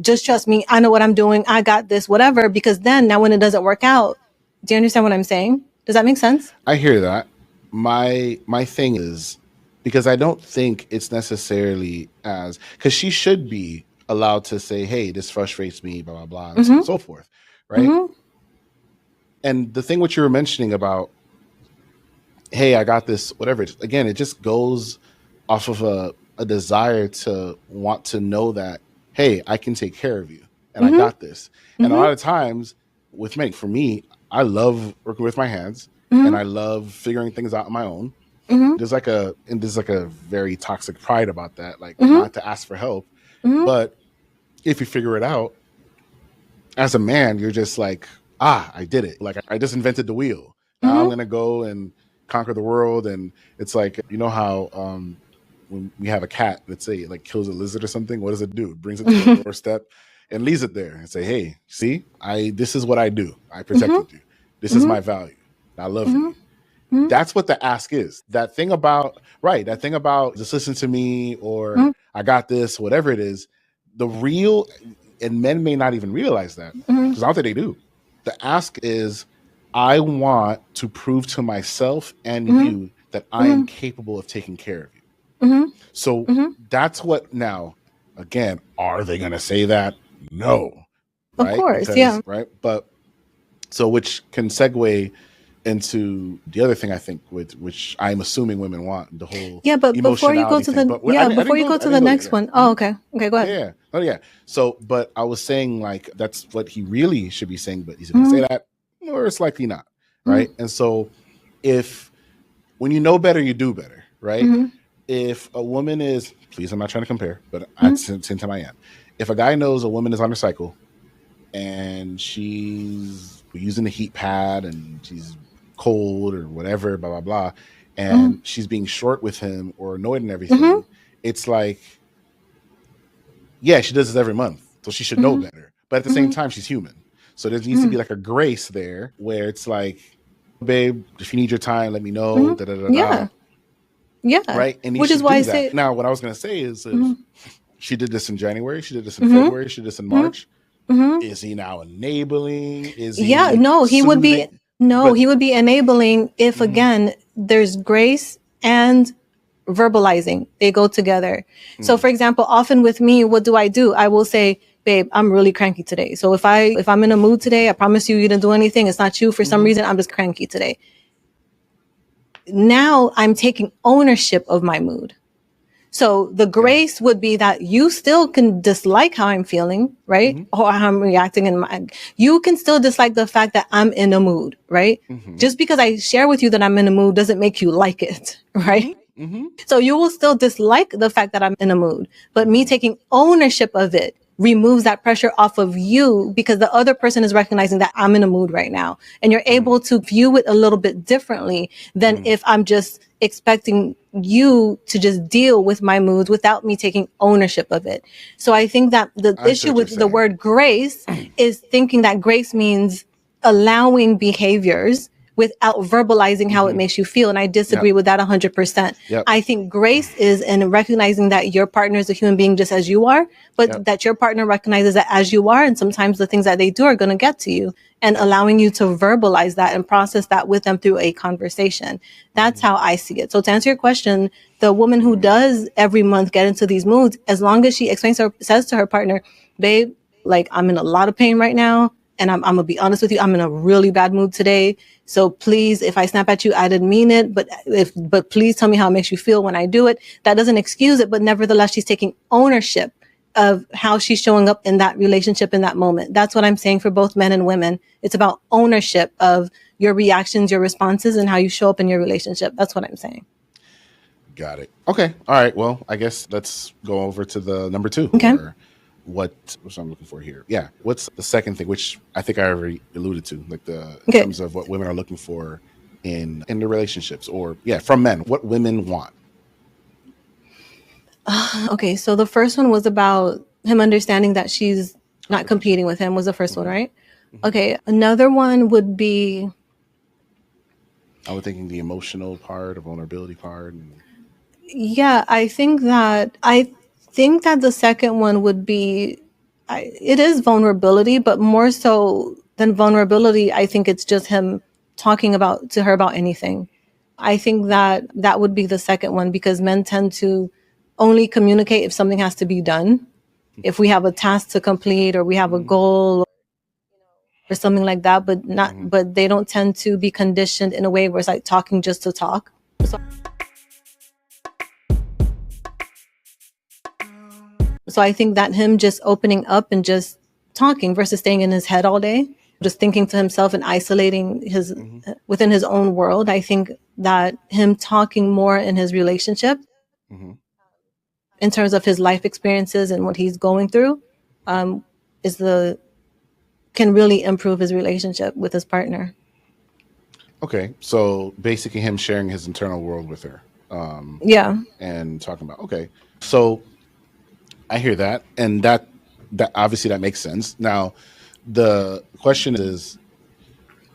just trust me. I know what I'm doing. I got this, whatever. Because then now when it doesn't work out, do you understand what I'm saying? Does that make sense? I hear that. My thing is, because I don't think it's necessarily as, because she should be allowed to say, hey, this frustrates me, blah blah blah, and so on and Mm-hmm. so forth, right? Mm-hmm. And the thing what you were mentioning about, hey, I got this, whatever. Again, it just goes off of a desire to want to know that, hey, I can take care of you and I Mm-hmm. got this. And a lot of times with men, for me, I love working with my hands and Mm-hmm. I love figuring things out on my own. Mm-hmm. There's like a very toxic pride about that, like Mm-hmm. not to ask for help. Mm-hmm. But if you figure it out as a man, you're just like, I did it. Like I just invented the wheel. Now I'm Mm-hmm. gonna go and conquer the world. And it's like, you know how when we have a cat, let's say it like kills a lizard or something, what does it do? It brings it to the Mm-hmm. doorstep and leaves it there and say, hey, see, I this is what I do. I Mm-hmm. protected you. This is my value. I love you. Mm-hmm. That's what the ask is. That thing about, right, that thing about just listen to me or I got this, whatever it is, the real, and men may not even realize that Mm-hmm. because I don't think they do. The ask is, I want to prove to myself and Mm-hmm. you that I am Mm-hmm. capable of taking care of you. Mm-hmm. So Mm-hmm. that's what now, again, are they going to say that? No, Of right? course, yeah. Because, right. But so, which can segue into the other thing I think, with which I'm assuming women want, the whole Yeah, but before you go emotionality to thing. the But yeah, I before didn't you go. go I to the didn't go there next yet. one. Oh, okay. Okay, go ahead. Yeah. Oh, yeah. So, but I was saying like that's what he really should be saying, but he's going to Mm-hmm. say that, or it's likely not, Mm-hmm. right? And so, if when you know better, you do better, right? Mm-hmm. If a woman is, please, I'm not trying to compare, but at Mm-hmm. the same time I am. If a guy knows a woman is on her cycle and she's using a heat pad and she's cold or whatever, blah blah blah, and she's being short with him or annoyed and Mm-hmm. everything, it's like, yeah, she does this every month, so she should know Mm-hmm. better. But at the same Mm-hmm. time, she's human, so there needs to Mm-hmm. be like a grace there where it's like, babe, if you need your time, let me know. Mm-hmm. Da da da da. Yeah. Yeah. Right, and he Which is should why I do that. say Now, what I was gonna say is mm-hmm. She did this in January. She did this in Mm-hmm. February. She did this in Mm-hmm. March. Mm-hmm. Is he now enabling? Is Yeah, he no, he would be soothing? no, But he would be enabling if mhm, again there's grace and verbalizing. They go together. So mm, for example, often with me, what do? I will say, babe, I'm really cranky today. So if I'm in a mood today, I promise you didn't do anything. It's not you for some mhm, reason. I'm just cranky today. Now I'm taking ownership of my mood. So the yeah, grace would be that you still can dislike how I'm feeling, right? mhm, Or how I'm reacting in my, you can still dislike the fact that I'm in a mood, right? mhm, Just because I share with you that I'm in a mood doesn't make you like it, right? mhm, mhm, So you will still dislike the fact that I'm in a mood, but me mhm, taking ownership of it removes that pressure off of you because the other person is recognizing that I'm in a mood right now. And you're mm, able to view it a little bit differently than mm. if I'm just expecting you to just deal with my moods without me taking ownership of it. So I think that the I see issue what you're with the saying. word grace is thinking that grace means allowing behaviors without verbalizing how it Hmm. makes you feel. And I disagree Yep. with that 100%. Yep. I think grace is in recognizing that your partner is a human being just as you are, but Yep. that your partner recognizes that as you are. And sometimes the things that they do are going to get to you, and Yep. allowing you to verbalize that and process that with them through a conversation. That's Hmm. how I see it. So to answer your question, the woman who does every month get into these moods, as long as she explains or says to her partner, babe, like I'm in a lot of pain right now. And I'm gonna be honest with you, I'm in a really bad mood today. So please, if I snap at you, I didn't mean it, but please tell me how it makes you feel when I do it. That doesn't excuse it, but nevertheless, she's taking ownership of how she's showing up in that relationship in that moment. That's what I'm saying for both men and women. It's about ownership of your reactions, your responses, and how you show up in your relationship. That's what I'm saying. Got it. Okay. All right. Well, I guess let's go over to the number two, Okay. or what I'm looking for here. Yeah. What's the second thing, which I think I already alluded to, like the in Okay. terms of what women are looking for in their relationships, or yeah, from men, what women want. Okay. So the first one was about him understanding that she's not Competition. competing with him, was the first one, Hmm. right? Hmm. Okay. Another one would be, I was thinking the emotional part, the vulnerability part. And, yeah, I think that the second one would be, it is vulnerability, but more so than vulnerability, I think it's just him talking about to her about anything. I think that that would be the second one because men tend to only communicate if something has to be done. If we have a task to complete or we have a hmm, goal or something like that, but not, hmm, but they don't tend to be conditioned in a way where it's like talking just to talk. So I think that him just opening up and just talking versus staying in his head all day, just thinking to himself and isolating his hmm, within his own world. I think that him talking more in his relationship hmm. in terms of his life experiences and what he's going through um, is the can really improve his relationship with his partner. Okay. So basically, him sharing his internal world with her. Um, Yeah. and talking about, okay, so I hear that, and that obviously that makes sense. Now the question is,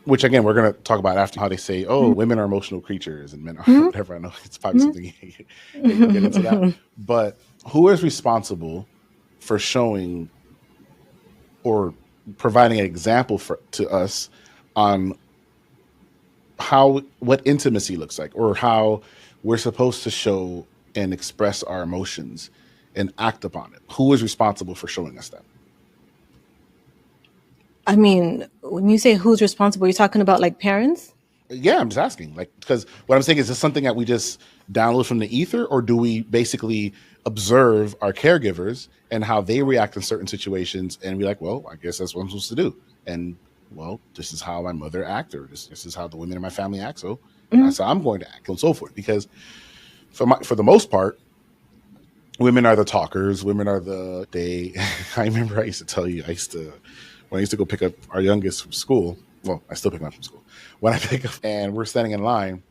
which again we're going to talk about after, how they say, oh, women are emotional creatures and men are Mhm. whatever. I know it's probably something you'll get into that, but who is responsible for showing or providing an example to us on how what intimacy looks like, or how we're supposed to show and express our emotions and act upon it? Who is responsible for showing us that? I mean, when you say who's responsible, you're talking about like parents? Yeah, I'm just asking, like, because what I'm saying is this something that we just download from the ether, or do we basically observe our caregivers and how they react in certain situations and be like, well, I guess that's what I'm supposed to do, and well, this is how my mother acted, or this is how the women in my family act, so Mhm. that's how I'm going to act, and so forth. Because for the most part, women are the talkers. Women are they. I remember I used to tell you, when I used to go pick up our youngest from school. Well, I still pick him up from school. When I pick up and we're standing in line,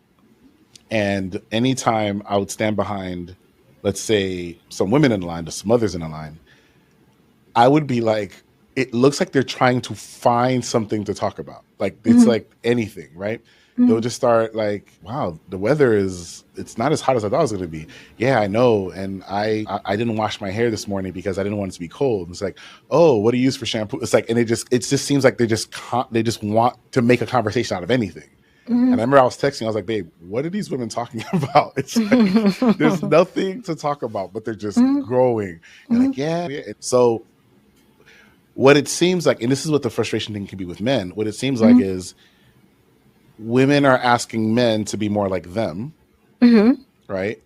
and anytime I would stand behind, let's say, some women in the line, some mothers in the line, I would be like, it looks like they're trying to find something to talk about. Like it's Mhm. like anything, right? They'll just start like, wow, the weather is, it's not as hot as I thought it was going to be. Yeah, I know. And I didn't wash my hair this morning because I didn't want it to be cold. It's like, oh, what do you use for shampoo? It's like, and it just seems like they just want to make a conversation out of anything. And I remember I was texting, I was like, babe, what are these women talking about? It's like, there's nothing to talk about, but they're just growing. And like, yeah. So what it seems like, and this is what the frustration thing can be with men, what it seems like is women are asking men to be more like them, right?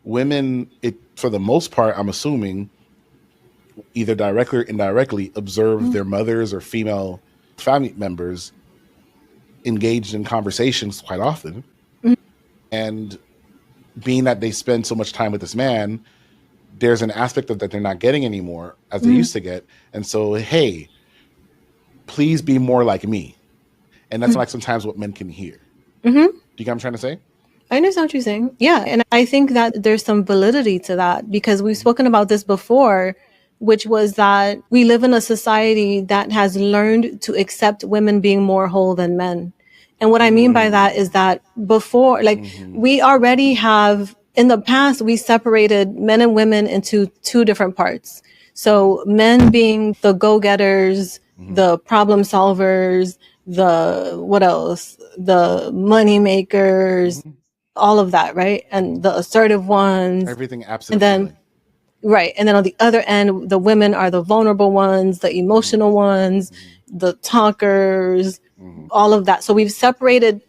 Women, for the most part, I'm assuming, either directly or indirectly, observe their mothers or female family members engaged in conversations quite often. And being that they spend so much time with this man, there's an aspect of that they're not getting anymore as they used to get. And so, hey, please be more like me. And that's like sometimes what men can hear. Do you get what I'm trying to say? I understand what you're saying. Yeah. And I think that there's some validity to that because we've spoken about this before, which was that we live in a society that has learned to accept women being more whole than men. And what I mean by that is that before, like, we already have, in the past, we separated men and women into two different parts. So men being the go-getters, the problem solvers, what else? The money makers, all of that, right? And the assertive ones. Everything And absent then, feeling. right. And then on the other end, the women are the vulnerable ones, the emotional ones, the talkers, all of that. So we've separated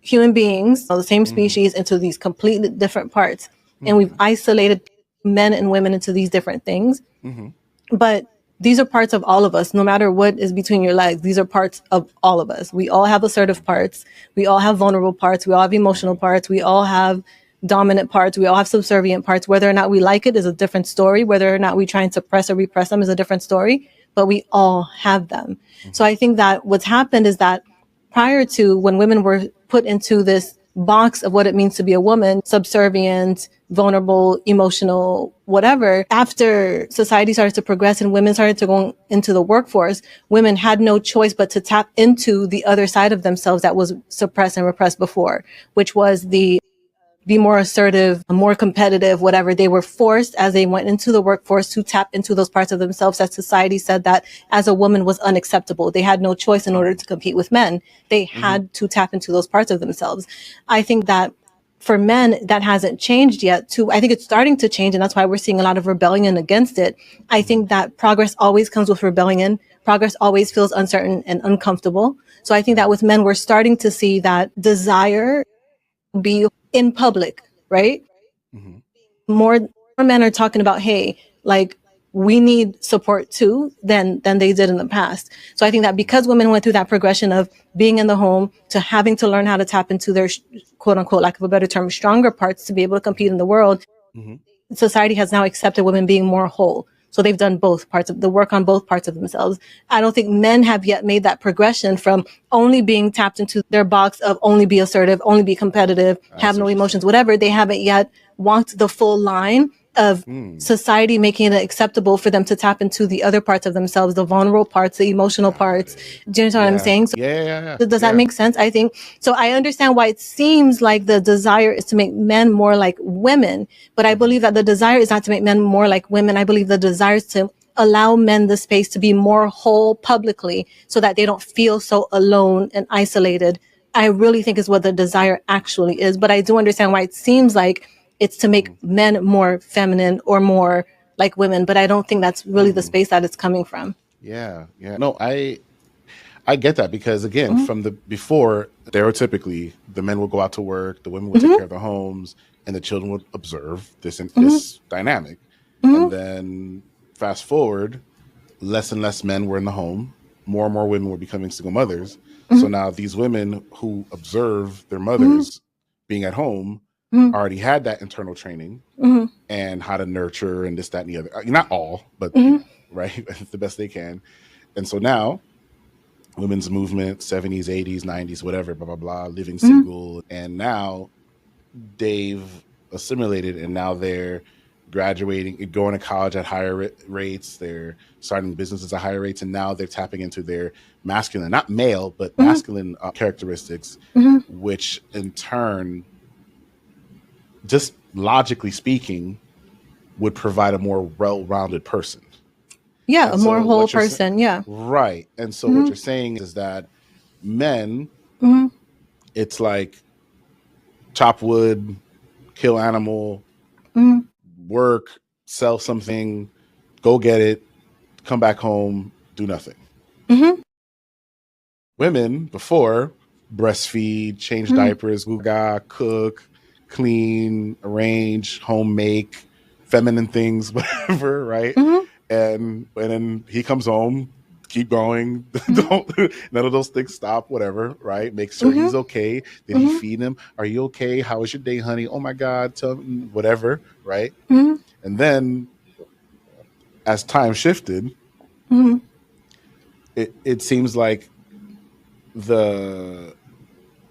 human beings, the same species, into these completely different parts. And we've isolated men and women into these different things. But these are parts of all of us, no matter what is between your legs. These are parts of all of us. We all have assertive parts. We all have vulnerable parts. We all have emotional parts. We all have dominant parts. We all have subservient parts. Whether or not we like it is a different story. Whether or not we try and suppress or repress them is a different story. But we all have them. So I think that what's happened is that prior to when women were put into this box of what it means to be a woman, subservient, vulnerable, emotional, whatever, after society started to progress and women started to go into the workforce, women had no choice but to tap into the other side of themselves that was suppressed and repressed before, which was the be more assertive, more competitive, whatever. They were forced as they went into the workforce to tap into those parts of themselves that society said that as a woman was unacceptable. They had no choice in order to compete with men. They had to tap into those parts of themselves. I think that for men, that hasn't changed yet too. I think it's starting to change. And that's why we're seeing a lot of rebellion against it. I think that progress always comes with rebellion. Progress always feels uncertain and uncomfortable. So I think that with men, we're starting to see that desire be in public, right? More men are talking about, hey, like, we need support too than they did in the past. So I think that because women went through that progression of being in the home to having to learn how to tap into their quote unquote, lack of a better term, stronger parts to be able to compete in the world, society has now accepted women being more whole. So they've done both parts of the work on both parts of themselves. I don't think men have yet made that progression from only being tapped into their box of only be assertive, only be competitive, have no emotions, whatever. They haven't yet walked the full line of society making it acceptable for them to tap into the other parts of themselves, the vulnerable parts, the emotional parts. Do you know what I'm saying? So does that make sense? I think so. I understand why it seems like the desire is to make men more like women, but I believe that the desire is not to make men more like women. I believe the desire is to allow men the space to be more whole publicly so that they don't feel so alone and isolated. I really think is what the desire actually is. But I do understand why it seems like it's to make men more feminine or more like women. But I don't think that's really the space that it's coming from. Yeah. No, I get that because again, from the before, stereotypically, the men would go out to work, the women would take care of the homes, and the children would observe this dynamic. And then fast forward, less and less men were in the home. More and more women were becoming single mothers. So now these women who observe their mothers being at home already had that internal training and how to nurture and this, that, and the other. Not all, but right, the best they can. And so now women's movement, 70s, 80s, 90s, whatever, blah, blah, blah, living single. And now they've assimilated and now they're graduating, going to college at higher rates. They're starting businesses at higher rates, and now they're tapping into their masculine, not male, but masculine characteristics, which in turn, just logically speaking, would provide a more well-rounded person. Yeah, And a more so whole what you're person. Yeah. right. And so what you're saying is that men, it's like chop wood, kill animal, work, sell something, go get it, come back home, do nothing. Women before breastfeed, change diapers, guga, cook, clean, arrange, home make, feminine things, whatever, right? And then he comes home, keep going. Don't none of those things stop, whatever, right? Make sure he's okay. Did he feed him? Are you okay? How was your day, honey? Oh my God, tell me, whatever, right? And then as time shifted, it seems like the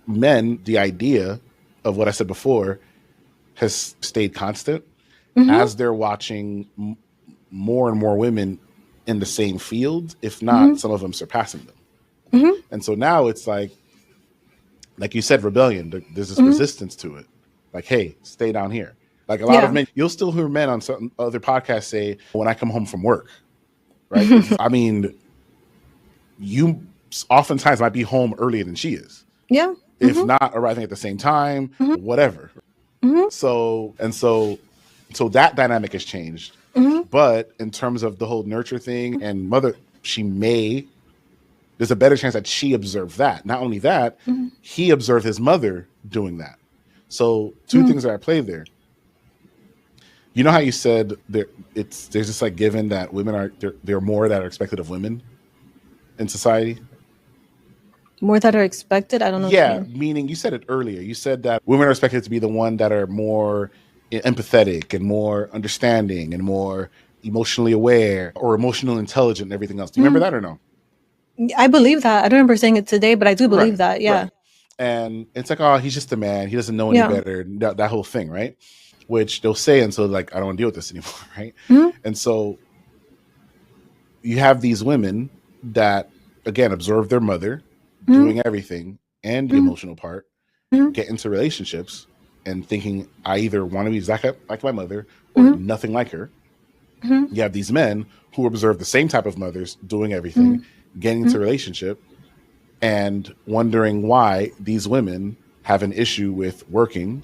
men, the idea of what I said before, has stayed constant as they're watching more and more women in the same field, if not some of them surpassing them. And so now it's like you said, rebellion. There's this resistance to it. Like, hey, stay down here. Like a lot of men, you'll still hear men on some other podcasts say, when I come home from work, right? I mean, you oftentimes might be home earlier than she is. Yeah. If not arriving at the same time, whatever. So that dynamic has changed. But in terms of the whole nurture thing and mother, there's a better chance that she observed that. Not only that, he observed his mother doing that. So two things are at play there. You know how you said there's just like given that women there are more that are expected of women in society? More that are expected? I don't know. Yeah, meaning you said it earlier. You said that women are expected to be the one that are more empathetic and more understanding and more emotionally aware or emotional intelligent and everything else. Do you remember that or no? I believe that. I don't remember saying it today, but I do believe that. Yeah. Right. And it's like, oh, he's just a man. He doesn't know any better. That whole thing, right? Which they'll say until like, I don't want to deal with this anymore, right? And so you have these women that, again, observe their mother doing everything and the emotional part, get into relationships and thinking, I either want to be exactly like my mother or nothing like her. You have these men who observe the same type of mothers doing everything, getting into a relationship and wondering why these women have an issue with working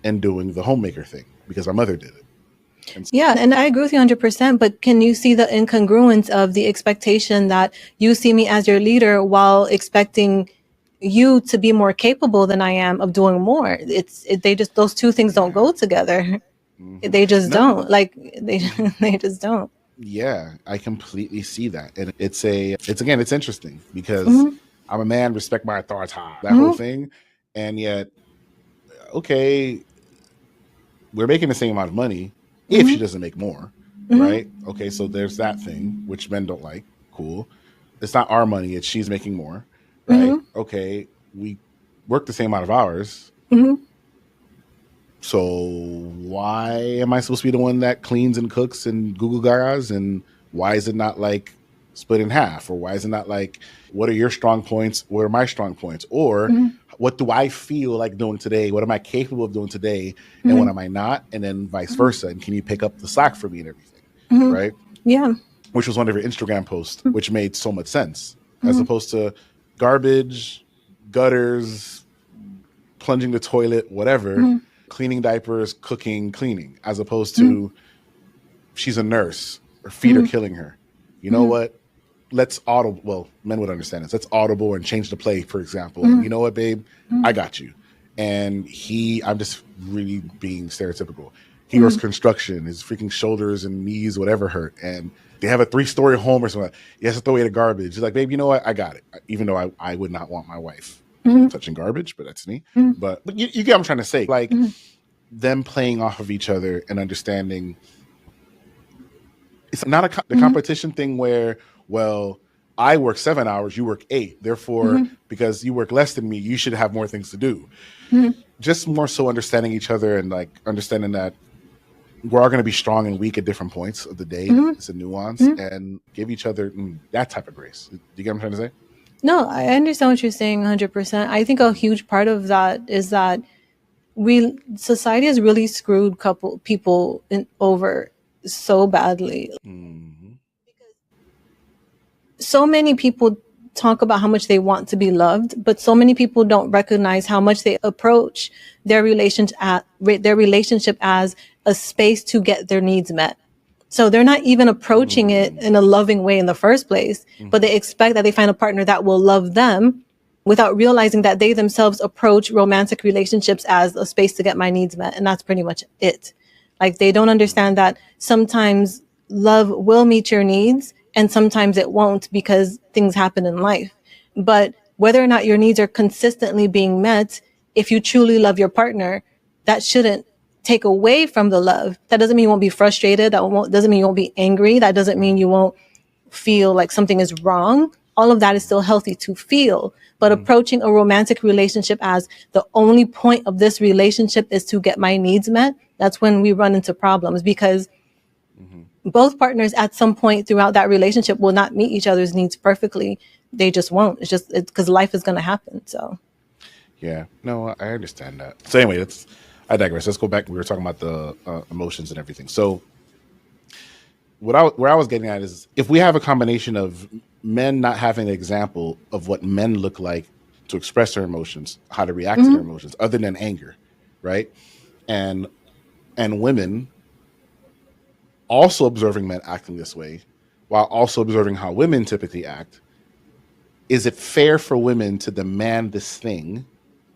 and doing the homemaker thing because my mother did it. Yeah, and I agree with you 100%, but can you see the incongruence of the expectation that you see me as your leader while expecting you to be more capable than I am of doing more? Those two things don't go together. They just don't. Like they just don't. Yeah, I completely see that. And it's interesting because I'm a man, respect my authority, that whole thing. And yet, okay, we're making the same amount of money if she doesn't make more, right? Okay, so there's that thing, which men don't like. Cool. It's not our money, it's she's making more, right? Okay, we work the same amount of hours. So why am I supposed to be the one that cleans and cooks and Google Gagas? And why is it not like split in half? Or why is it not like, what are your strong points? What are my strong points? Or what do I feel like doing today? What am I capable of doing today? And what am I not? And then vice versa. And can you pick up the slack for me and everything? Right? Yeah. Which was one of your Instagram posts, which made so much sense. As opposed to garbage, gutters, plunging the toilet, whatever, cleaning diapers, cooking, cleaning, as opposed to she's a nurse, her feet are killing her. You know what? Let's men would understand this. Let's audible and change the play, for example. You know what, babe? I got you. And I'm just really being stereotypical. He works construction, his freaking shoulders and knees, whatever hurt. And they have a 3-story home or something. He has to throw away the garbage. He's like, babe, you know what? I got it. Even though I would not want my wife touching garbage, but that's me. But you get what I'm trying to say. Like them playing off of each other and understanding. It's not the competition thing where, well, I work 7 hours, you work 8. Therefore, because you work less than me, you should have more things to do. Just more so understanding each other and like understanding that we're all going to be strong and weak at different points of the day. Hmm. It's a nuance, Hmm. and give each other that type of grace. Do you get what I'm trying to say? No, I understand what you're saying 100%. I think a Mm-hmm. huge part of that is that we society has really screwed couple people over so badly. Mm-hmm. So many people talk about how much they want to be loved, but so many people don't recognize how much they approach their relationship as a space to get their needs met. So they're not even approaching it in a loving way in the first place, but Mm-hmm. they expect that they find a partner that will love them without realizing that they themselves approach romantic relationships as a space to get my needs met. And that's pretty much it. Like they don't understand that sometimes love will meet your needs and sometimes it won't because things happen in life. But whether or not your needs are consistently being met, if you truly love your partner, that shouldn't take away from the love. That doesn't mean you won't be frustrated. Doesn't mean you won't be angry. That doesn't mean you won't feel like something is wrong. All of that is still healthy to feel. But Mm-hmm. approaching a romantic relationship as the only point of this relationship is to get my needs met, that's when we run into problems because Mm-hmm. both partners at some point throughout that relationship will not meet each other's needs perfectly. They just won't. It's because life is going to happen. So, Yeah, no, I understand that. So anyway, I digress. Let's go back. We were talking about the emotions and everything. So where I was getting at is if we have a combination of men not having an example of what men look like to express their emotions, how to react to their mhm, emotions, other than anger, right? And women also observing men acting this way, while also observing how women typically act. Is it fair for women to demand this thing,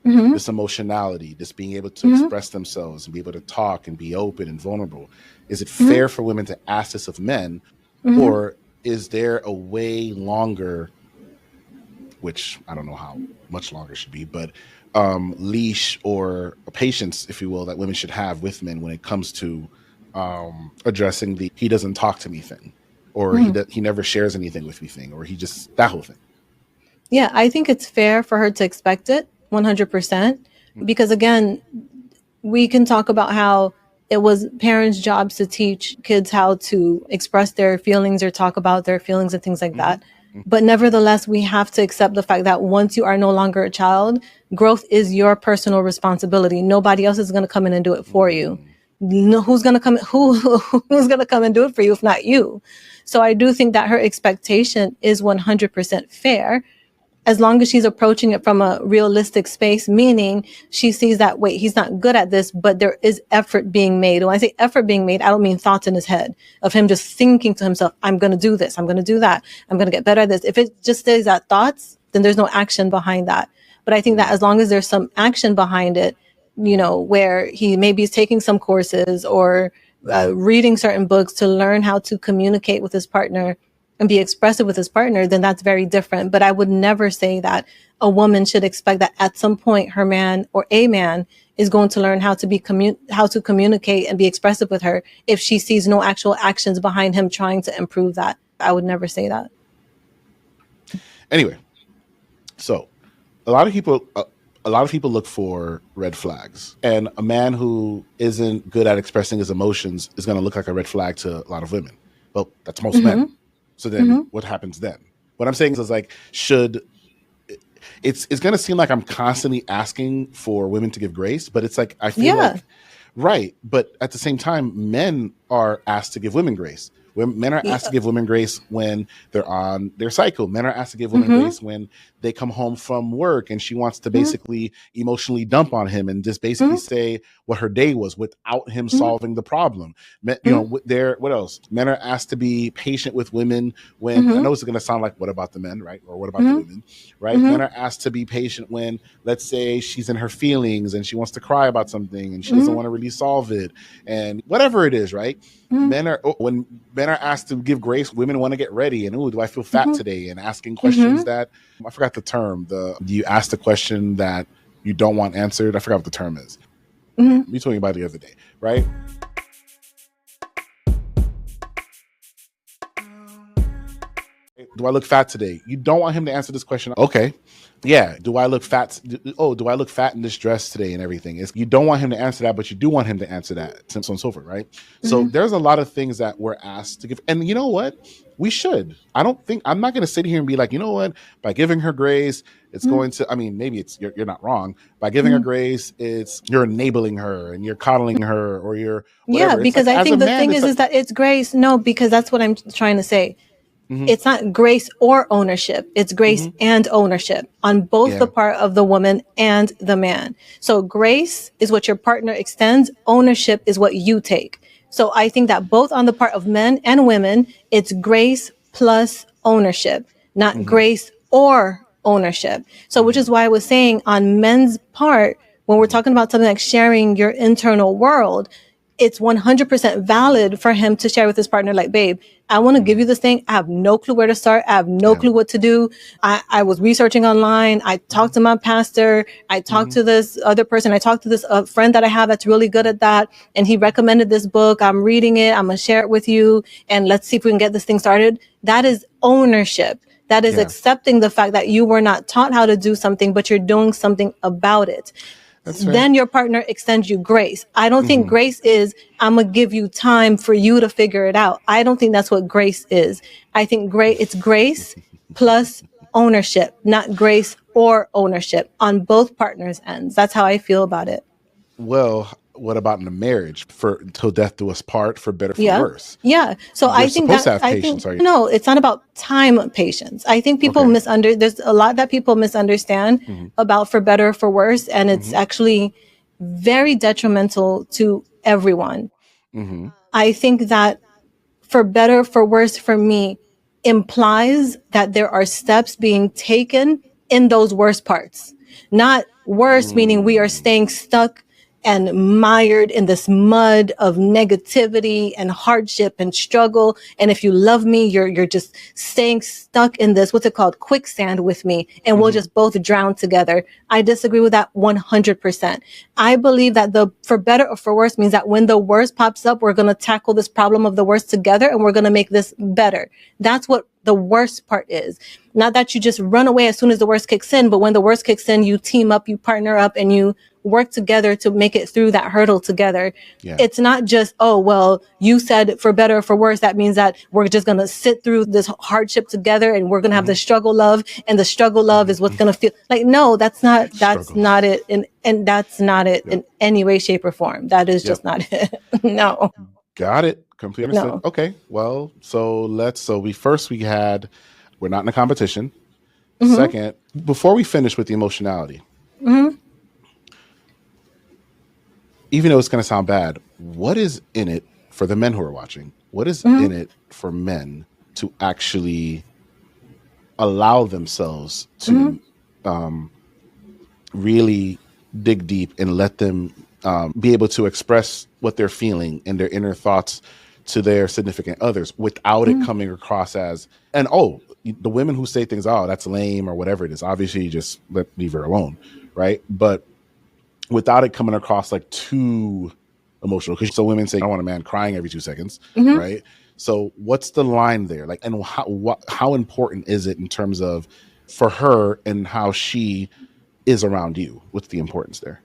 mhm, this emotionality, this being able to mhm, express themselves and be able to talk and be open and vulnerable? Is it mhm, fair for women to ask this of men, mhm. or is there a way longer, which I don't know how much longer should be, but leash or a patience, if you will, that women should have with men when it comes to addressing the "he doesn't talk to me" thing, or Mhm. he never shares anything with me thing, or he just that whole thing. Yeah, I think it's fair for her to expect it 100% because again, we can talk about how it was parents' jobs to teach kids how to express their feelings or talk about their feelings and things like Mm-hmm. that. But nevertheless, we have to accept the fact that once you are no longer a child, growth is your personal responsibility. Nobody else is going to come in and do it for you. Mm-hmm. No, who's going to come? Who's going to come and do it for you if not you? So I do think that her expectation is 100% fair as long as she's approaching it from a realistic space, meaning she sees that, wait, he's not good at this, but there is effort being made. When I say effort being made, I don't mean thoughts in his head of him just thinking to himself, I'm going to do this, I'm going to do that, I'm going to get better at this. If it just stays at thoughts, then there's no action behind that. But I think that as long as there's some action behind it, where he maybe is taking some courses or reading certain books to learn how to communicate with his partner and be expressive with his partner, then that's very different. But I would never say that a woman should expect that at some point her man or a man is going to learn how to how to communicate and be expressive with her if she sees no actual actions behind him trying to improve that. I would never say that. Anyway, so a lot of people. A lot of people look for red flags, and a man who isn't good at expressing his emotions is going to look like a red flag to a lot of women. Well, that's most men. Mm-hmm. So then, Mm-hmm. what happens then? What I'm saying is like, should it's going to seem like I'm constantly asking for women to give grace, but it's like I feel Yeah. like right, but at the same time, men are asked to give women grace. Men are asked to Yeah. give women grace when they're on their cycle. Men are asked to give women Mm-hmm. grace when they come home from work and she wants to Mm-hmm. basically emotionally dump on him and just basically Mm-hmm. say what her day was without him Mm-hmm. solving the problem. Mm-hmm. There. What else? Men are asked to be patient with women when I Mm-hmm. know it's going to sound like what about the men, right? Or what about the Mm-hmm. women, right? Men Mm-hmm. are asked to be patient when, let's say, she's in her feelings and she wants to cry about something and she doesn't Mm-hmm. want to really solve it and whatever it is, right? When men are asked to give grace, women want to get ready and, oh, do I feel fat Mm-hmm. today? And asking questions Mm-hmm. that I forgot the term. Do you ask the question that you don't want answered? I forgot what the term is. Mm-hmm. We talking about it the other day, right? Do I look fat today? You don't want him to answer this question. Okay. Yeah. Do I look fat? Do I look fat in this dress today and everything? You don't want him to answer that, but you do want him to answer that, so on and so forth, right? So there's a lot of things that we're asked to give. And you know what? We should. I'm not going to sit here and be like, you know what? By giving her grace, it's going to, I mean, maybe you're not wrong. By giving her grace, you're enabling her and you're coddling her or you're whatever. Yeah, because I think the thing is that it's grace. No, because that's what I'm trying to say. It's not grace or ownership. It's grace and ownership on both the part of the woman and the man. So grace is what your partner extends. Ownership is what you take. So I think that both on the part of men and women, it's grace plus ownership, not grace or ownership. So which is why I was saying on men's part, when we're talking about something like sharing your internal world, it's 100% valid for him to share with his partner, like, babe, I want to give you this thing. I have no clue where to start. I have no clue what to do. I was researching online. I talked to my pastor. I talked to this other person. I talked to this friend that I have that's really good at that. And he recommended this book. I'm reading it. I'm going to share it with you. And let's see if we can get this thing started. That is ownership. That is accepting the fact that you were not taught how to do something, but you're doing something about it. Then your partner extends you grace. I don't think grace is, I'm going to give you time for you to figure it out. I don't think that's what grace is. I think it's grace plus ownership, not grace or ownership on both partners' ends. That's how I feel about it. Well, what about in a marriage? For till death do us part, for better, for worse. Yeah. So You're I think supposed that to have patience, are you? no, it's not about time patience. I think people there's a lot that people misunderstand about for better or for worse, and it's actually very detrimental to everyone. I think that for better, for worse, for me, implies that there are steps being taken in those worst parts. Not worse, meaning we are staying stuck and mired in this mud of negativity and hardship and struggle. And if you love me, you're just staying stuck in this, what's it called? Quicksand with me. And we'll just both drown together. I disagree with that 100%. I believe that the for better or for worse means that when the worst pops up, we're going to tackle this problem of the worst together and we're going to make this better. That's what the worst part is. Not that you just run away as soon as the worst kicks in, but when the worst kicks in, you team up, you partner up, and you work together to make it through that hurdle together. Yeah. It's not just, oh, well, you said for better or for worse. That means that we're just going to sit through this hardship together and we're going to have the struggle love, and the struggle love is what's going to feel like, no, that's not it. And that's not it in any way, shape, or form. That is just not it. No. Got it. Completely understood. No. Okay. Well, so we had, we're not in a competition. Second, before we finish with the emotionality, even though it's going to sound bad, what is in it for the men who are watching? What is in it for men to actually allow themselves to really dig deep and let them be able to express what they're feeling and their inner thoughts to their significant others without it coming across as, and the women who say things, oh, that's lame or whatever it is, obviously you just leave her alone, right? But without it coming across like too emotional, because so women say, I don't want a man crying every 2 seconds, right? So what's the line there? Like, and how important is it in terms of for her and how she is around you? What's the importance there?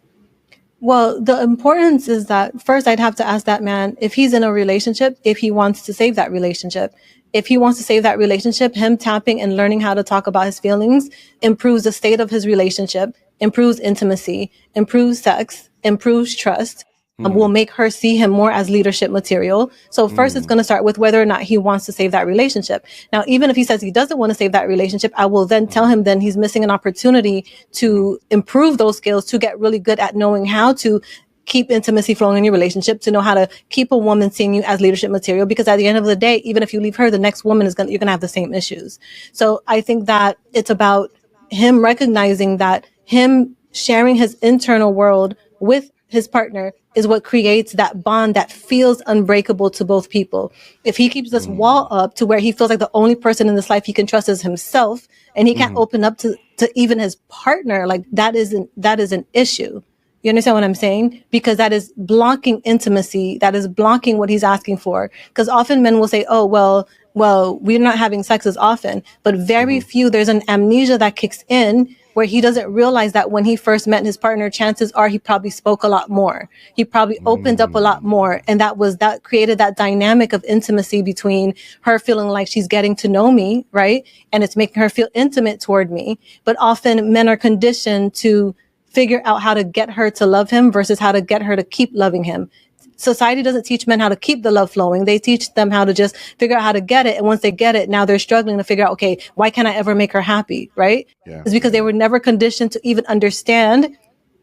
Well, the importance is that first I'd have to ask that man if he's in a relationship, if he wants to save that relationship. If he wants to save that relationship, him tapping and learning how to talk about his feelings improves the state of his relationship, improves intimacy, improves sex, improves trust, will make her see him more as leadership material. So first it's going to start with whether or not he wants to save that relationship. Now, even if he says he doesn't want to save that relationship, I will then tell him then he's missing an opportunity to improve those skills, to get really good at knowing how to keep intimacy flowing in your relationship, to know how to keep a woman seeing you as leadership material, because at the end of the day, even if you leave her, the next woman you're going to have the same issues. So I think that it's about him recognizing that him sharing his internal world with his partner is what creates that bond that feels unbreakable to both people. If he keeps this wall up to where he feels like the only person in this life he can trust is himself, and he can't open up to even his partner, like that is an issue. You understand what I'm saying? Because that is blocking intimacy. That is blocking what he's asking for. Because often men will say, oh, well, well, we're not having sex as often, but very Hmm. few, there's an amnesia that kicks in where he doesn't realize that when he first met his partner, chances are he probably spoke a lot more. He probably opened up a lot more. And that created that dynamic of intimacy between her feeling like she's getting to know me, right? And it's making her feel intimate toward me. But often men are conditioned to figure out how to get her to love him versus how to get her to keep loving him. Society doesn't teach men how to keep the love flowing. They teach them how to just figure out how to get it. And once they get it, now they're struggling to figure out, okay, why can't I ever make her happy? Right? Yeah, It's because they were never conditioned to even understand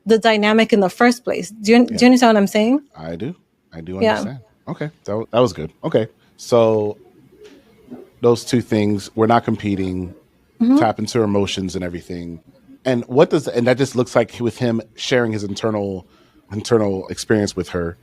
the dynamic in the first place. Do you understand what I'm saying? I do. I do Yeah. understand. Okay, that was good. Okay, so those two things, we're not competing. Tap into her emotions and everything. And that just looks like with him sharing his internal experience with her,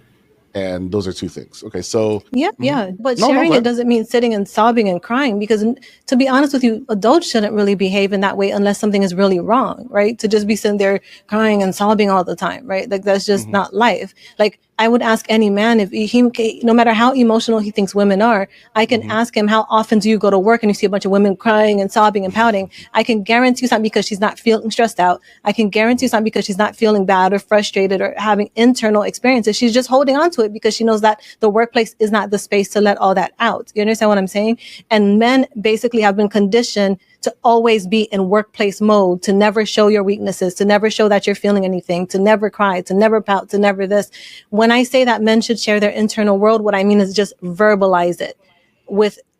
and those are two things. Okay, so Yeah, yeah. But no, sharing go it ahead. doesn't mean sitting and sobbing and crying because, to be honest with you, adults shouldn't really behave in that way unless something is really wrong, right? To just be sitting there crying and sobbing all the time, right? Like that's just Hmm. not life. Like I would ask any man if no matter how emotional he thinks women are, I can Hmm. ask him, how often do you go to work and you see a bunch of women crying and sobbing and pouting? I can guarantee you it's not because she's not feeling stressed out. I can guarantee it's not because she's not feeling bad or frustrated or having internal experiences. She's just holding on to it because she knows that the workplace is not the space to let all that out. You understand what I'm saying? And men basically have been conditioned to always be in workplace mode, to never show your weaknesses, to never show that you're feeling anything, to never cry, to never pout, to never this. When I say that men should share their internal world, what I mean is just verbalize it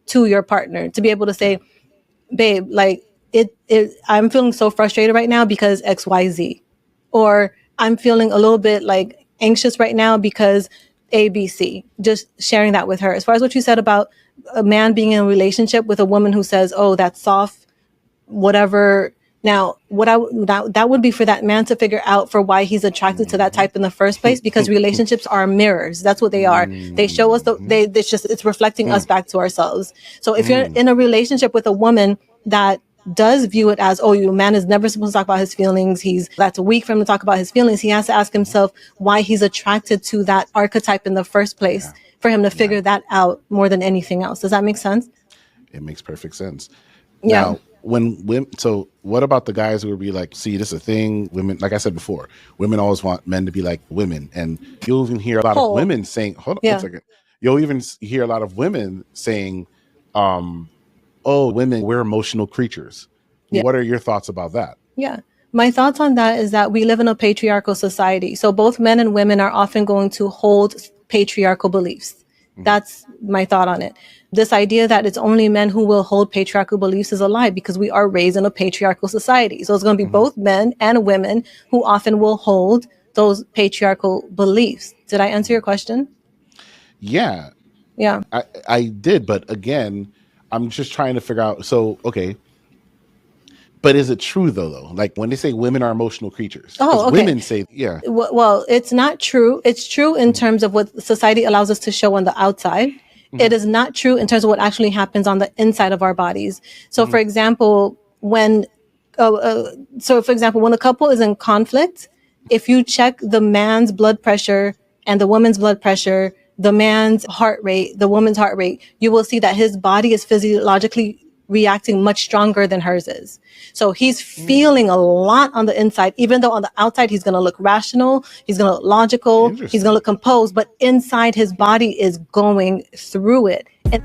to your partner, to be able to say, babe, like I'm feeling so frustrated right now because XYZ, or I'm feeling a little bit like anxious right now because ABC. Just sharing that with her. As far as what you said about a man being in a relationship with a woman who says, oh, that's soft, whatever. Now, that would be for that man to figure out for why he's attracted to that type in the first place, because relationships are mirrors. That's what they are. They show us it's reflecting us back to ourselves. So if you're in a relationship with a woman that does view it as, oh, your man is never supposed to talk about his feelings, that's weak for him to talk about his feelings, he has to ask himself why he's attracted to that archetype in the first place, for him to figure that out more than anything else. Does that make sense? It makes perfect sense. Yeah. Now, when women, so what about the guys who would be like, see, this is a thing. Women, like I said before, women always want men to be like women, and you'll even hear a lot of Whole. women saying, "Hold on one Yeah. second." You'll even hear a lot of women saying, "Oh, women, we're emotional creatures." Yeah. What are your thoughts about that? Yeah. My thoughts on that is that we live in a patriarchal society. So both men and women are often going to hold patriarchal beliefs. That's my thought on it. This idea that it's only men who will hold patriarchal beliefs is a lie, because we are raised in a patriarchal society. So it's going to be both men and women who often will hold those patriarchal beliefs. Did I answer your question? Yeah, Yeah. I did, but again, I'm just trying to figure out. So, okay, but is it true though? Like when they say women are emotional creatures, because Oh, okay. women say, yeah, Well, it's not true. It's true in terms of what society allows us to show on the outside. It is not true in terms of what actually happens on the inside of our bodies. So, for example, when a couple is in conflict, if you check the man's blood pressure and the woman's blood pressure, the man's heart rate, the woman's heart rate, you will see that his body is physiologically reacting much stronger than hers is. So he's feeling a lot on the inside, even though on the outside he's going to look rational, he's going to look logical, he's going to look composed, but inside his body is going through it. And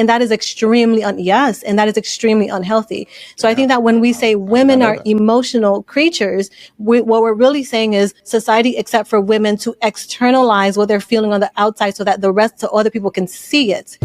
And that is extremely, yes, and that is extremely unhealthy. So I Yeah. think that when we say I did not women know are that. emotional creatures, what we're really saying is society, except for women, to externalize what they're feeling on the outside so that the rest, so other people can see it.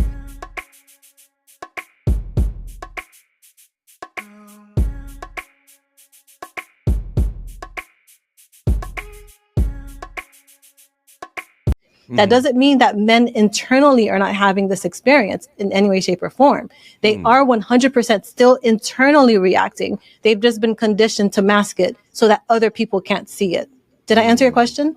That doesn't mean that men internally are not having this experience in any way, shape, or form. They are 100% still internally reacting. They've just been conditioned to mask it so that other people can't see it. Did I answer your question?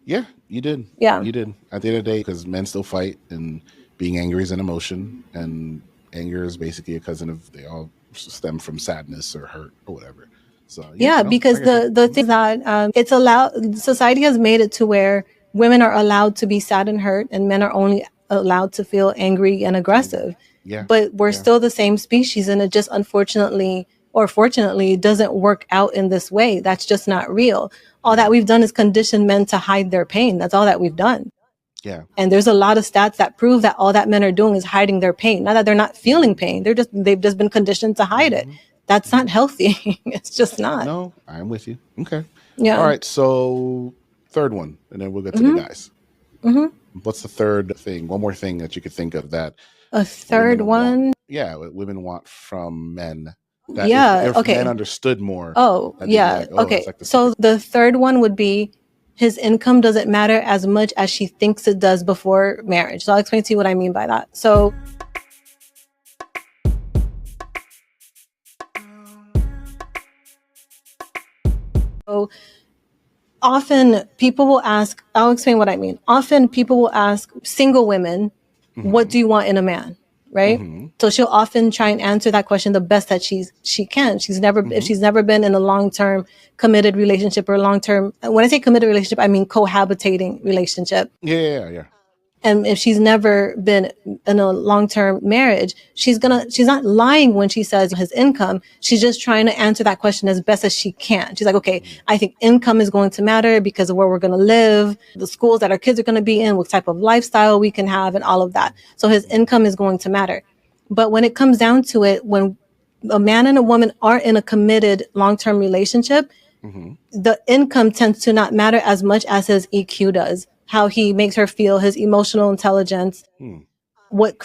Yeah, you did. Yeah. You did. At the end of the day, because men still fight, and being angry is an emotion, and anger is basically a cousin of, they all stem from sadness or hurt or whatever. So Yeah, no, I because get you. the thing that it's allowed, society has made it to where women are allowed to be sad and hurt, and men are only allowed to feel angry and aggressive. Yeah, But we're yeah. still the same species, and it just unfortunately or fortunately doesn't work out in this way. That's just not real. All that we've done is condition men to hide their pain. That's all that we've done. Yeah. And there's a lot of stats that prove that all that men are doing is hiding their pain. Not that they're not feeling pain. They've just been conditioned to hide it. That's not healthy. It's just not. No, I'm with you. Okay. All Yeah. right. So third one, and then we'll get to the guys. What's the third thing? One more thing that you could think of that A third women want? one. Yeah, what women want from men. That Yeah. if men Okay. understood more, Oh, that they'd be yeah. like, oh, Okay. it's like the So secret. the third one would be his income doesn't matter as much as she thinks it does before marriage. So I'll explain to you what I mean by that. So often people will ask, I'll explain what I mean. Often people will ask single women, what do you want in a man? Right? So she'll often try and answer that question the best that she can. If she's never been in a long-term committed relationship or long-term, when I say committed relationship, I mean cohabitating relationship. Yeah. And if she's never been in a long-term marriage, she's not lying when she says his income. She's just trying to answer that question as best as she can. She's like, okay, I think income is going to matter because of where we're going to live, the schools that our kids are going to be in, what type of lifestyle we can have, and all of that. So his income is going to matter. But when it comes down to it, when a man and a woman are in a committed long-term relationship, the income tends to not matter as much as his EQ does, how he makes her feel, his emotional intelligence. What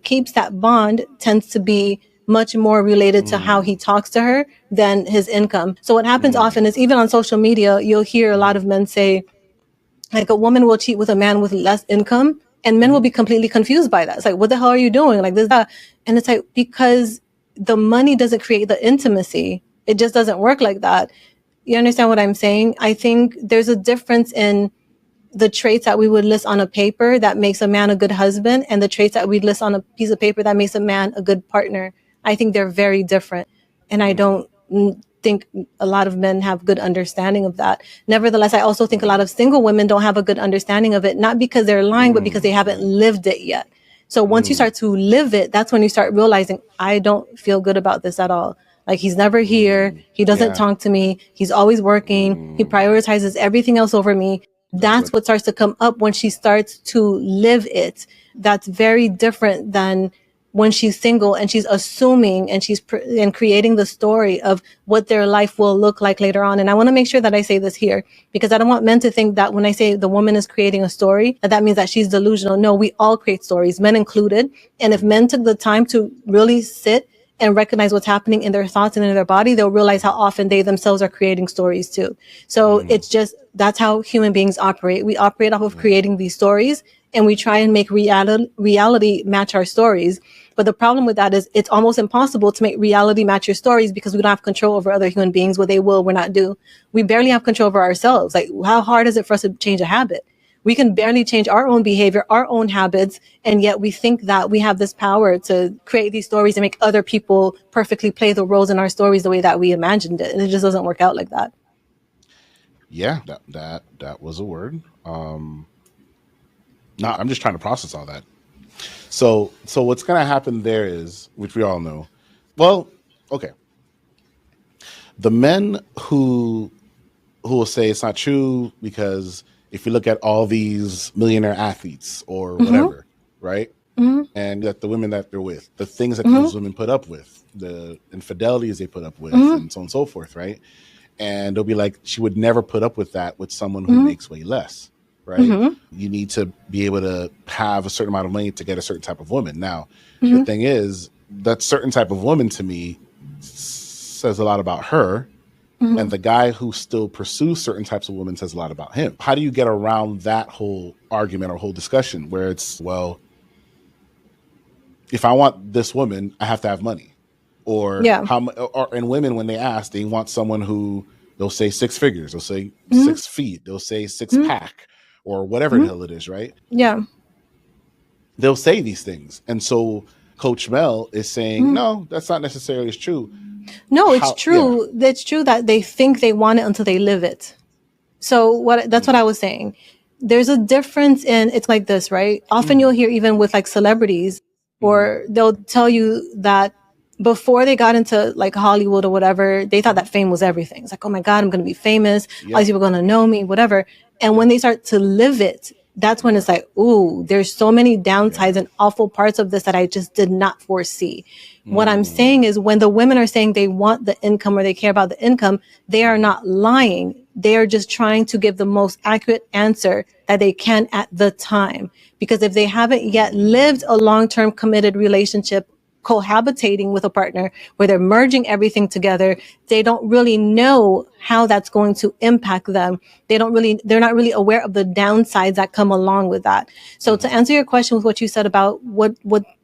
keeps that bond tends to be much more related to how he talks to her than his income. So what happens often is, even on social media, you'll hear a lot of men say, like, a woman will cheat with a man with less income, and men will be completely confused by that. It's like, what the hell are you doing? Like this, that. And it's like, because the money doesn't create the intimacy. It just doesn't work like that. You understand what I'm saying? I think there's a difference in the traits that we would list on a paper that makes a man a good husband, and the traits that we'd list on a piece of paper that makes a man a good partner. I think they're very different. And I don't think a lot of men have good understanding of that. Nevertheless, I also think a lot of single women don't have a good understanding of it, not because they're lying, but because they haven't lived it yet. So once you start to live it, that's when you start realizing, I don't feel good about this at all. Like, he's never here. He doesn't Yeah. talk to me. He's always working. He prioritizes everything else over me. That's what starts to come up when she starts to live it. That's very different than when she's single and she's assuming and and creating the story of what their life will look like later on. And I want to make sure that I say this here, because I don't want men to think that when I say the woman is creating a story, that means that she's delusional. No, we all create stories, men included. And if men took the time to really sit and recognize what's happening in their thoughts and in their body, they'll realize how often they themselves are creating stories too. So it's just, that's how human beings operate. We operate off of creating these stories, and we try and make reality match our stories. But the problem with that is it's almost impossible to make reality match your stories, because we don't have control over other human beings. What they will, we're not do. We barely have control over ourselves. Like, how hard is it for us to change a habit? We can barely change our own behavior, our own habits, and yet we think that we have this power to create these stories and make other people perfectly play the roles in our stories the way that we imagined it. And it just doesn't work out like that. Yeah, that was a word. No, I'm just trying to process all that. So what's gonna happen there is, which we all know. Well, okay. The men who will say it's not true, because if you look at all these millionaire athletes or whatever, right? Hmm. and that the women that they're with, the things that Hmm. those women put up with, the infidelities they put up with, Hmm. and so on and so forth, right? And they'll be like, she would never put up with that with someone who Hmm. makes way less, right? Hmm. You need to be able to have a certain amount of money to get a certain type of woman. Now, the Hmm. thing is, that certain type of woman to me says a lot about her. And Hmm. the guy who still pursues certain types of women says a lot about him. How do you get around that whole argument or whole discussion where it's, well, if I want this woman, I have to have money? Or Yeah. and women, when they ask, they want someone who, they'll say six figures, they'll say Hmm. 6 feet, they'll say six Hmm. pack, or whatever the Hmm. hell it is, right? Yeah. They'll say these things. And so Coach Mel is saying, Hmm. no, that's not necessarily true. No, it's How, yeah. true. It's true that they think they want it until they live it. So that's what I was saying. There's a difference in, it's like this, right? Often you'll hear, even with like celebrities, Mhm. or they'll tell you that before they got into like Hollywood or whatever, they thought that fame was everything. It's like, oh my God, I'm going to be famous. All Yeah. these people are going to know me, whatever. And when Yeah. they start to live it, that's when it's like, ooh, there's so many downsides Yeah. and awful parts of this that I just did not foresee. What I'm saying Mm. is, when the women are saying they want the income or they care about the income, they are not lying. They are just trying to give the most accurate answer that they can at the time. Because if they haven't yet lived a long-term committed relationship, cohabitating with a partner where they're merging everything together, they don't really know how that's going to impact them. They're not really aware of the downsides that come along with that. So to answer your question with what you said about what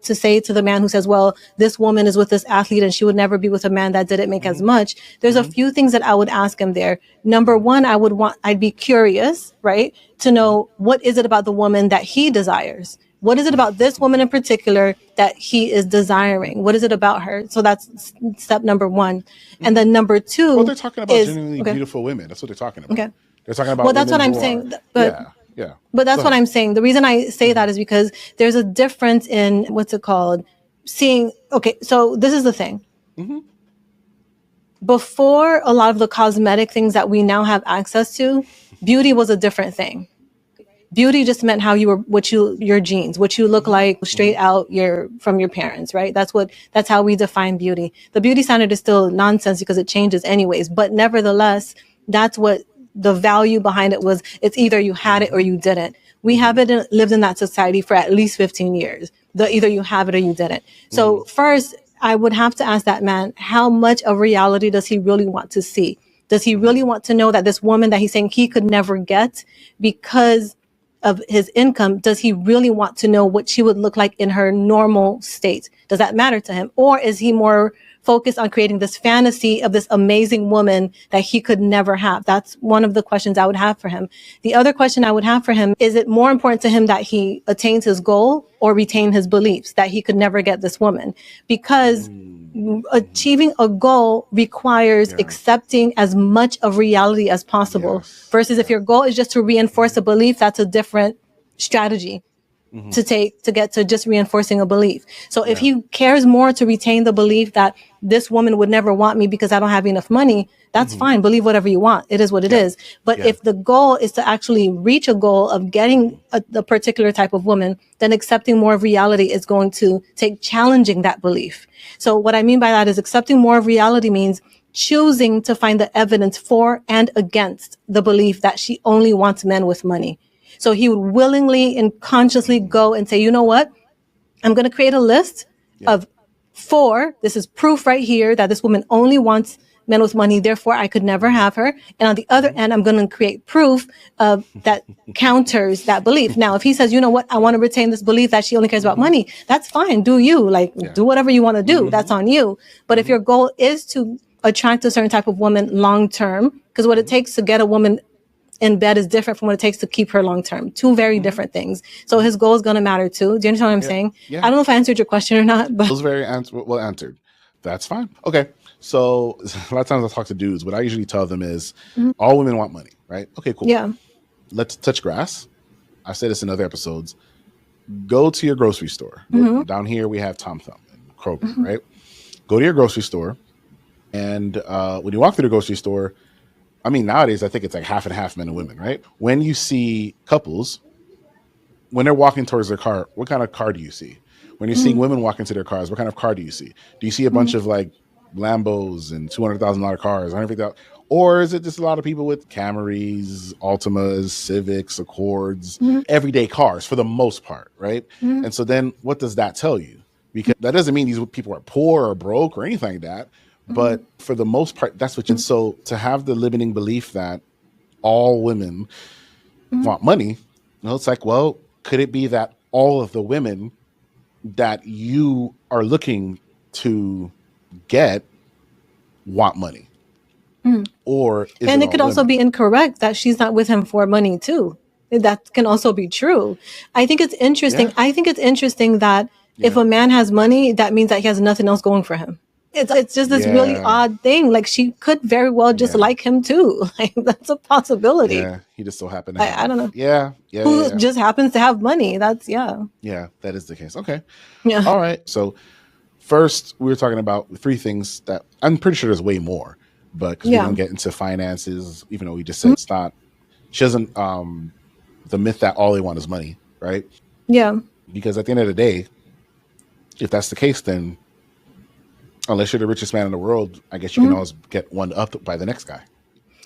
to say to the man who says, well, this woman is with this athlete and she would never be with a man that didn't make as much, there's a few things that I would ask him there. Number one, I'd be curious, right, to know, what is it about the woman that he desires? What is it about this woman in particular that he is desiring? What is it about her? So that's step number one. And then number Well, two they're talking about is, genuinely okay, beautiful women. That's what they're talking about. okay. They're talking Well, about that's women what I'm who are, saying. yeah, yeah. But Go that's what ahead. I'm saying. The reason I say that is because there's a difference in, what's it called? Seeing, okay, so this is the thing. Hmm. Before a lot of the cosmetic things that we now have access to, beauty was a different thing. Beauty just meant how you were, your genes, what you look Hmm. like straight Hmm. out from your parents, right? That's how we define beauty. The beauty standard is still nonsense because it changes anyways, but nevertheless, that's what the value behind it was. It's either you had it or you didn't. We haven't lived in that society for at least 15 years. Either you have it or you didn't. So first, I would have to ask that man, how much of reality does he really want to see? Does he really want to know that this woman that he's saying he could never get because of his income, does he really want to know what she would look like in her normal state? Does that matter to him? Or is he more focused on creating this fantasy of this amazing woman that he could never have? That's one of the questions I would have for him. The other question I would have for him, is it more important to him that he attains his goal or retain his beliefs that he could never get this woman? Because achieving a goal requires Yeah. accepting as much of reality as possible, Yes. versus if Yeah. your goal is just to reinforce a belief, that's a different strategy Hmm. to take to get to just reinforcing a belief. So if Yeah. he cares more to retain the belief that this woman would never want me because I don't have enough money, that's Hmm. fine. Believe whatever you want. It is what it Yeah. is. But Yeah. if the goal is to actually reach a goal of getting the particular type of woman, then accepting more of reality is going to take challenging that belief. So what I mean by that is, accepting more of reality means choosing to find the evidence for and against the belief that she only wants men with money. So he would willingly and consciously go and say, you know what? I'm going to create a list Yeah. of 4. This is proof right here that this woman only wants men with money. Therefore, I could never have her. And on the other end, I'm going to create proof of that counters that belief. Now, if he says, you know what, I want to retain this belief that she only cares about money, that's fine. Do you, like, Yeah. do whatever you want to do. That's Hmm. on you. But if your goal is to attract a certain type of woman long term, because what it takes to get a woman in bed is different from what it takes to keep her long term. Two very different things. So his goal is going to matter too. Do you understand what I'm Yeah. saying? Yeah. I don't know if I answered your question or not, but Those very well answered. That's fine. Okay. So a lot of times I talk to dudes. What I usually tell them is, all women want money, right? Okay, cool. yeah. Let's touch grass. I've said this in other episodes. Go to your grocery store. Down here we have Tom Thumb and Kroger, right? Go to your grocery store, and when you walk through the grocery store, I mean, nowadays I think it's like half and half, men and women, right? When you see couples, when they're walking towards their car, what kind of car do you see? When you're seeing women walk into their cars, what kind of car do you see? Do you see a bunch of like Lambos and $200,000 cars, 150,000, or is it just a lot of people with Camrys, Altimas, Civics, Accords, everyday cars for the most part, right? And so then what does that tell you? Because that doesn't mean these people are poor or broke or anything like that, but for the most part, that's what. And so to have the limiting belief that all women want money, it's like, well, could it be that all of the women that you are looking to get want money? Or is And it it could all also women? be incorrect that she's not with him for money too. That can also be true. I think it's interesting. Yeah. I think it's interesting that if Yeah. a man has money, that means that he has nothing else going for him. It's just this really Yeah. odd thing. Like she could very well just Yeah. like him too. Like that's a possibility. Yeah, he just so happened to have I don't know. Yeah, yeah, Who yeah. just happens to have money. That's yeah. Yeah, that is the case. Okay. Yeah. All right. So first, we were talking about three things that I'm pretty sure there's way more, but because we Yeah. didn't get into finances, even though we just said it's not, she doesn't, the myth that all they want is money, right? Yeah. Because at the end of the day, if that's the case, then unless you're the richest man in the world, I guess you can always get one up by the next guy.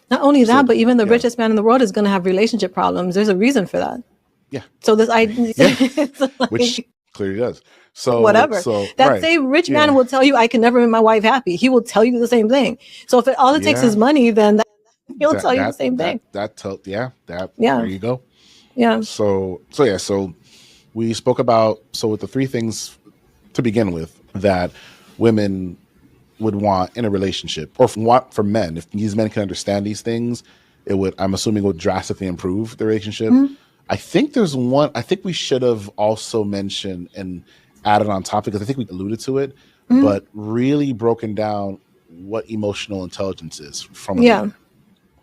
Not only So, that, but even the yeah. richest man in the world is going to have relationship problems. There's a reason for that. Yeah, So this I Yeah. it's like, which clearly does. So whatever. So That right. same rich Yeah. man will tell you, I can never make my wife happy. He will tell you the same thing. So if all it takes Yeah. is money, then he'll That- tell you the that- same thing. Yeah. Yeah. There you go. Yeah. So we spoke about, so with the three things to begin with that women would want in a relationship or want from men. If these men can understand these things, it would, I'm assuming, would drastically improve the relationship. I think there's one, I think we should have also mentioned and added on top, because I think we alluded to it, but really broken down what emotional intelligence is from a Yeah. leader,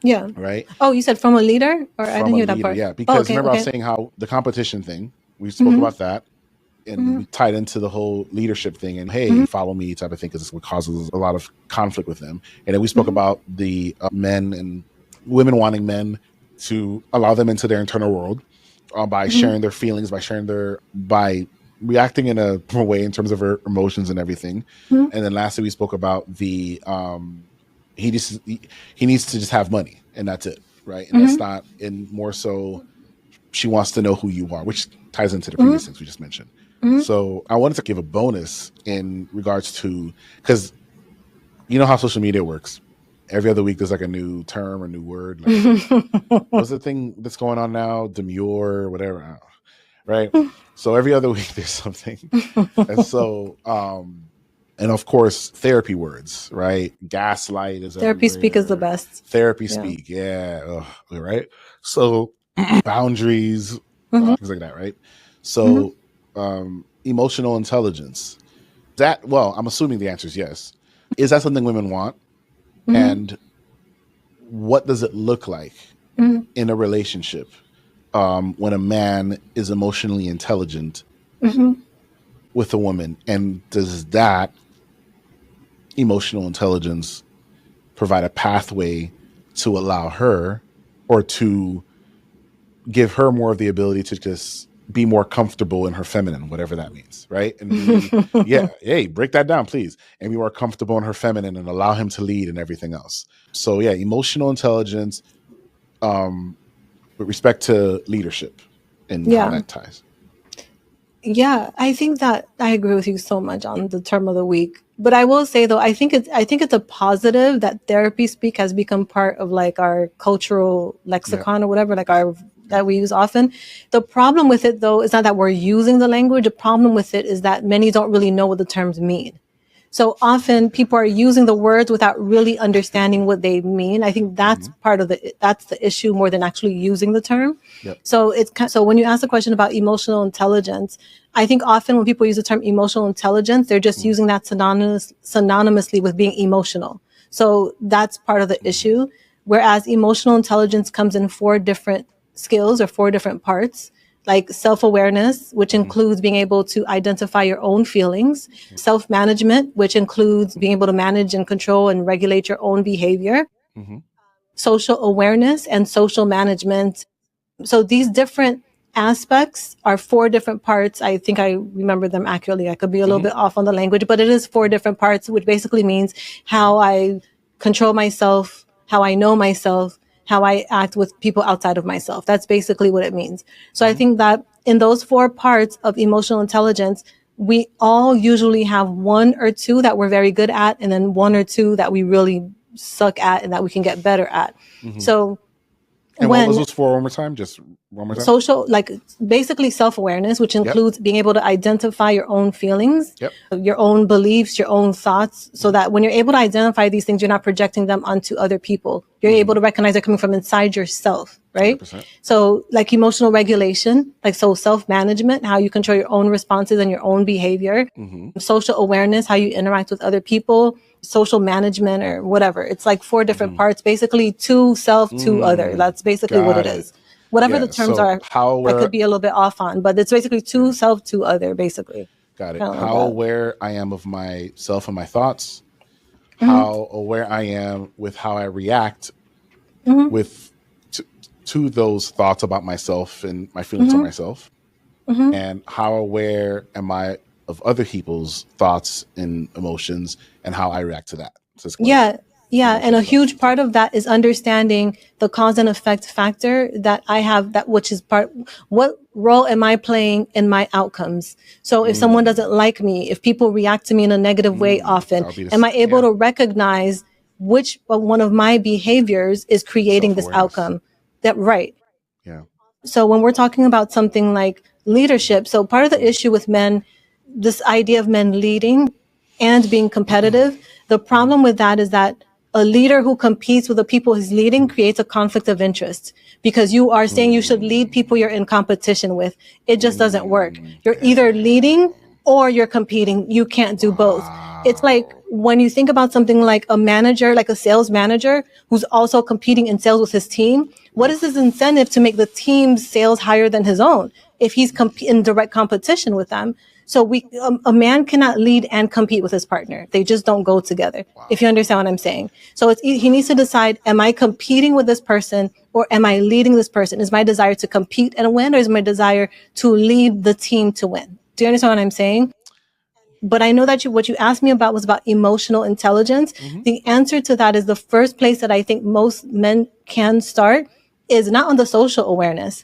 Yeah. right? Oh, you said from a leader? Or I From didn't a hear that leader, part. yeah. Because okay, remember I was okay. saying how the competition thing, we spoke about that, and we tied into the whole leadership thing and hey, follow me type of thing, because it's what causes a lot of conflict with them. And then we spoke about the men and women wanting men to allow them into their internal world by sharing their feelings, by reacting in a way in terms of her emotions and everything. And then lastly, we spoke about the he needs to just have money and that's it, right? And that's not, and more so she wants to know who you are, which ties into the previous things we just mentioned. So I wanted to give a bonus in regards to, because you know how social media works. Every other week there's like a new term or new word. Like, what's the thing that's going on now? Demure, whatever. I don't know, right? So every other week there's something. And so, and of course, therapy words, right? Gaslight is Therapy speak is the everywhere. best. Therapy Yeah. speak, yeah, right. So boundaries, things like that, right? So emotional intelligence. That, well, I'm assuming the answer is yes. Is that something women want? And what does it look like in a relationship when a man is emotionally intelligent with a woman? And does that emotional intelligence provide a pathway to allow her or to give her more of the ability to just be more comfortable in her feminine, whatever that means, right? And hey, break that down, please. And be more comfortable in her feminine and allow him to lead and everything else. So yeah, emotional intelligence with respect to leadership and how that ties. Yeah, I think that I agree with you so much on the term of the week. But I will say though, I think it's a positive that therapy speak has become part of like our cultural lexicon or whatever, like that we use often. The problem with it though is not that we're using the language. The problem with it is that many don't really know what the terms mean. So often people are using the words without really understanding what they mean. I think that's that's the issue more than actually using the term. Yep. So so when you ask the question about emotional intelligence, I think often when people use the term emotional intelligence, they're just using that synonymously with being emotional. So that's part of the issue. Whereas emotional intelligence comes in 4 different skills or 4 different parts, like self-awareness, which includes being able to identify your own feelings, self-management, which includes being able to manage and control and regulate your own behavior, social awareness and social management. So these different aspects are 4 different parts. I think I remember them accurately. I could be a little bit off on the language, but it is 4 different parts, which basically means how I control myself, how I know myself, how I act with people outside of myself. That's basically what it means. So I think that in those 4 parts of emotional intelligence, we all usually have 1 or 2 that we're very good at, and then 1 or 2 that we really suck at and that we can get better at. So And what was when those for one more time? Just one more time. social, like basically self-awareness, which includes being able to identify your own feelings, Yep. your own beliefs, your own thoughts, so that when you're able to identify these things, you're not projecting them onto other people. You're able to recognize they're coming from inside yourself, right? 100%. So like emotional regulation, like so self-management, how you control your own responses and your own behavior, social awareness, how you interact with other people, social management or whatever. It's like 4 different parts, basically to self, to other. That's basically what it Got it. is. Whatever Yeah, the terms so are, how I we're could be a little bit off on, but it's basically to self, to other, basically. got it. Kinda like How that. aware I am of myself and my thoughts. How aware I am with how I react with to those thoughts about myself and my feelings of myself, and how aware am I of other people's thoughts and emotions and how I react to that. So it's Yeah. Yeah. And a Emotions. huge part of that is understanding the cause and effect factor that I have, that which is part, what role am I playing in my outcomes? So if someone doesn't like me, if people react to me in a negative way often, That would be the am I able yeah. to recognize which one of my behaviors is creating this Self-awareness. outcome? That right. Yeah. So when we're talking about something like leadership, so part of the issue with men, this idea of men leading and being competitive, the problem with that is that a leader who competes with the people he's leading creates a conflict of interest, because you are saying you should lead people you're in competition with. It just doesn't work. You're either leading or you're competing. You can't do both. It's like when you think about something like a manager, like a sales manager who's also competing in sales with his team, what is his incentive to make the team's sales higher than his own if he's in direct competition with them? So a man cannot lead and compete with his partner. They just don't go together. If you understand what I'm saying. So he needs to decide, am I competing with this person or am I leading this person? Is my desire to compete and win, or is my desire to lead the team to win? Do you understand what I'm saying? But I know that what you asked me about was about emotional intelligence. The answer to that is the first place that I think most men can start is not on the social awareness.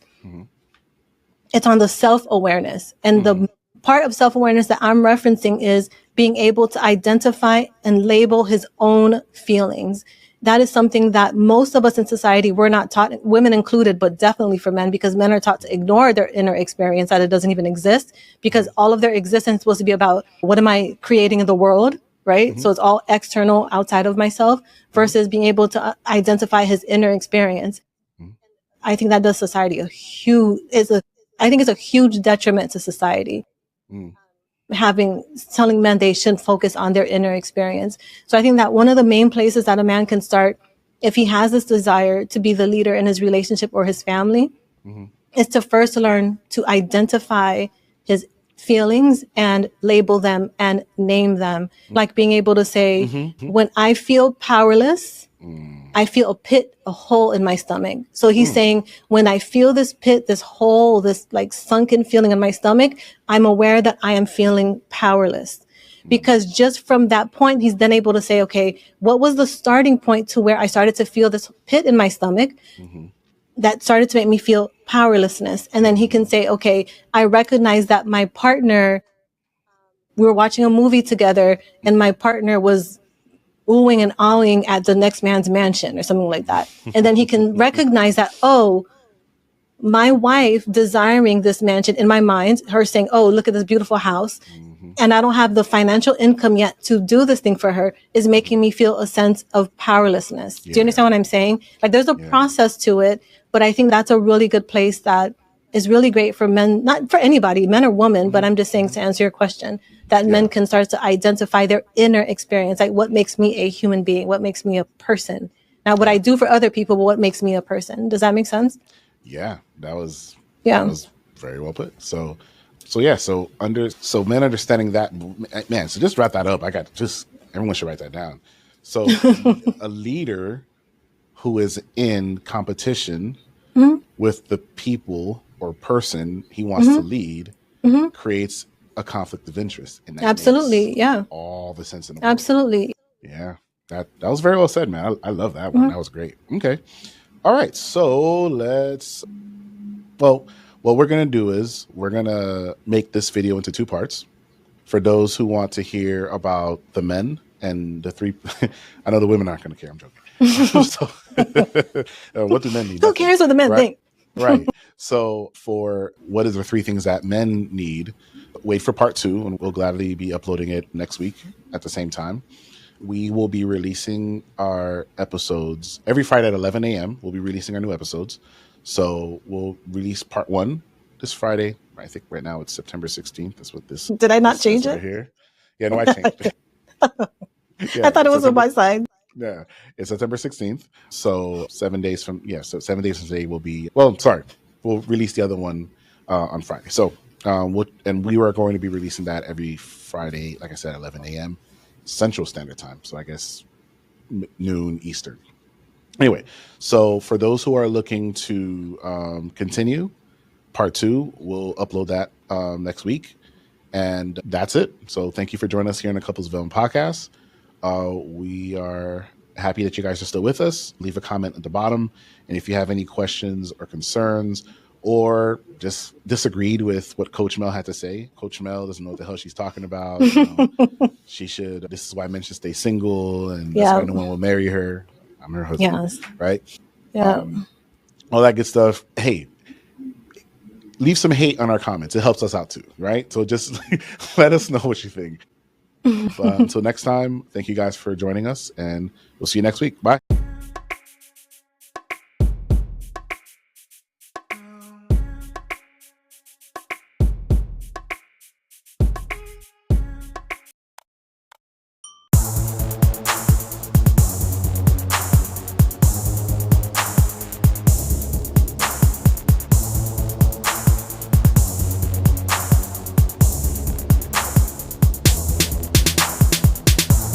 It's on the self-awareness. And the part of self-awareness that I'm referencing is being able to identify and label his own feelings. That is something that most of us in society, we're not taught, women included, but definitely for men, because men are taught to ignore their inner experience, that it doesn't even exist, because all of their existence is supposed to be about what am I creating in the world, right? So it's all external, outside of myself, versus being able to identify his inner experience. I think that does society a huge, I think it's a huge detriment to society. Telling men they shouldn't focus on their inner experience. So I think that one of the main places that a man can start, if he has this desire to be the leader in his relationship or his family, is to first learn to identify his feelings and label them and name them. Like being able to say, when I feel powerless, I feel a pit, a hole in my stomach. So he's saying, when I feel this pit, this hole, this like sunken feeling in my stomach, I'm aware that I am feeling powerless. Because just from that point, he's then able to say, okay, what was the starting point to where I started to feel this pit in my stomach that started to make me feel powerlessness? And then he can say, okay, I recognize that my partner, we were watching a movie together and my partner was oohing and awing at the next man's mansion or something like that. And then he can recognize that, oh, my wife desiring this mansion in my mind, her saying, oh, look at this beautiful house, and I don't have the financial income yet to do this thing for her, is making me feel a sense of powerlessness. Do you understand what I'm saying? Like there's a process to it, but I think that's a really good place that is really great for men, not for anybody, men or women, but I'm just saying, to answer your question, that men can start to identify their inner experience, like what makes me a human being, what makes me a person. Now, what I do for other people, but what makes me a person. Does that make sense? Yeah, that was Yeah. that was very well put. So men understanding that, man. So just wrap that up. Everyone should write that down. So a leader who is in competition with the people or person he wants to lead creates a conflict of interest, and that Absolutely. makes Yeah. all the sense in the world. Absolutely. Yeah, that was very well said, man. I love that one. That was great. Okay, all right. So what we're gonna do is we're gonna make this video into 2 parts. For those who want to hear about the men and the 3, I know the women aren't gonna care. I'm joking. So, what do men need? Who cares what the men think? Right. So for what is the 3 things that men need, wait for part 2, and we'll gladly be uploading it next week at the same time. We will be releasing our episodes every Friday at 11 a.m. We'll be releasing our new episodes. So we'll release part 1 this Friday. I think right now it's September 16th. That's what this. Did I not this change says it? right here? Yeah, no, I changed it. Yeah, I thought it was on September- my side. Yeah, it's September 16th. So 7 days from so 7 days from today will be. Well, sorry, we'll release the other one on Friday. So we are going to be releasing that every Friday, like I said, 11 a.m. Central Standard Time. So I guess noon Eastern. Anyway, so for those who are looking to continue, part 2, we'll upload that next week. And that's it. So thank you for joining us here in the Couples Development Podcast. We are happy that you guys are still with us. Leave a comment at the bottom. And if you have any questions or concerns or just disagreed with what Coach Mel had to say, Coach Mel doesn't know what the hell she's talking about. This is why men should stay single, and that's why no one will marry her. I'm her husband, Yes. right? Yeah. All that good stuff. Hey, leave some hate on our comments. It helps us out too, right? So just let us know what you think. But until next time, thank you guys for joining us, and we'll see you next week. Bye.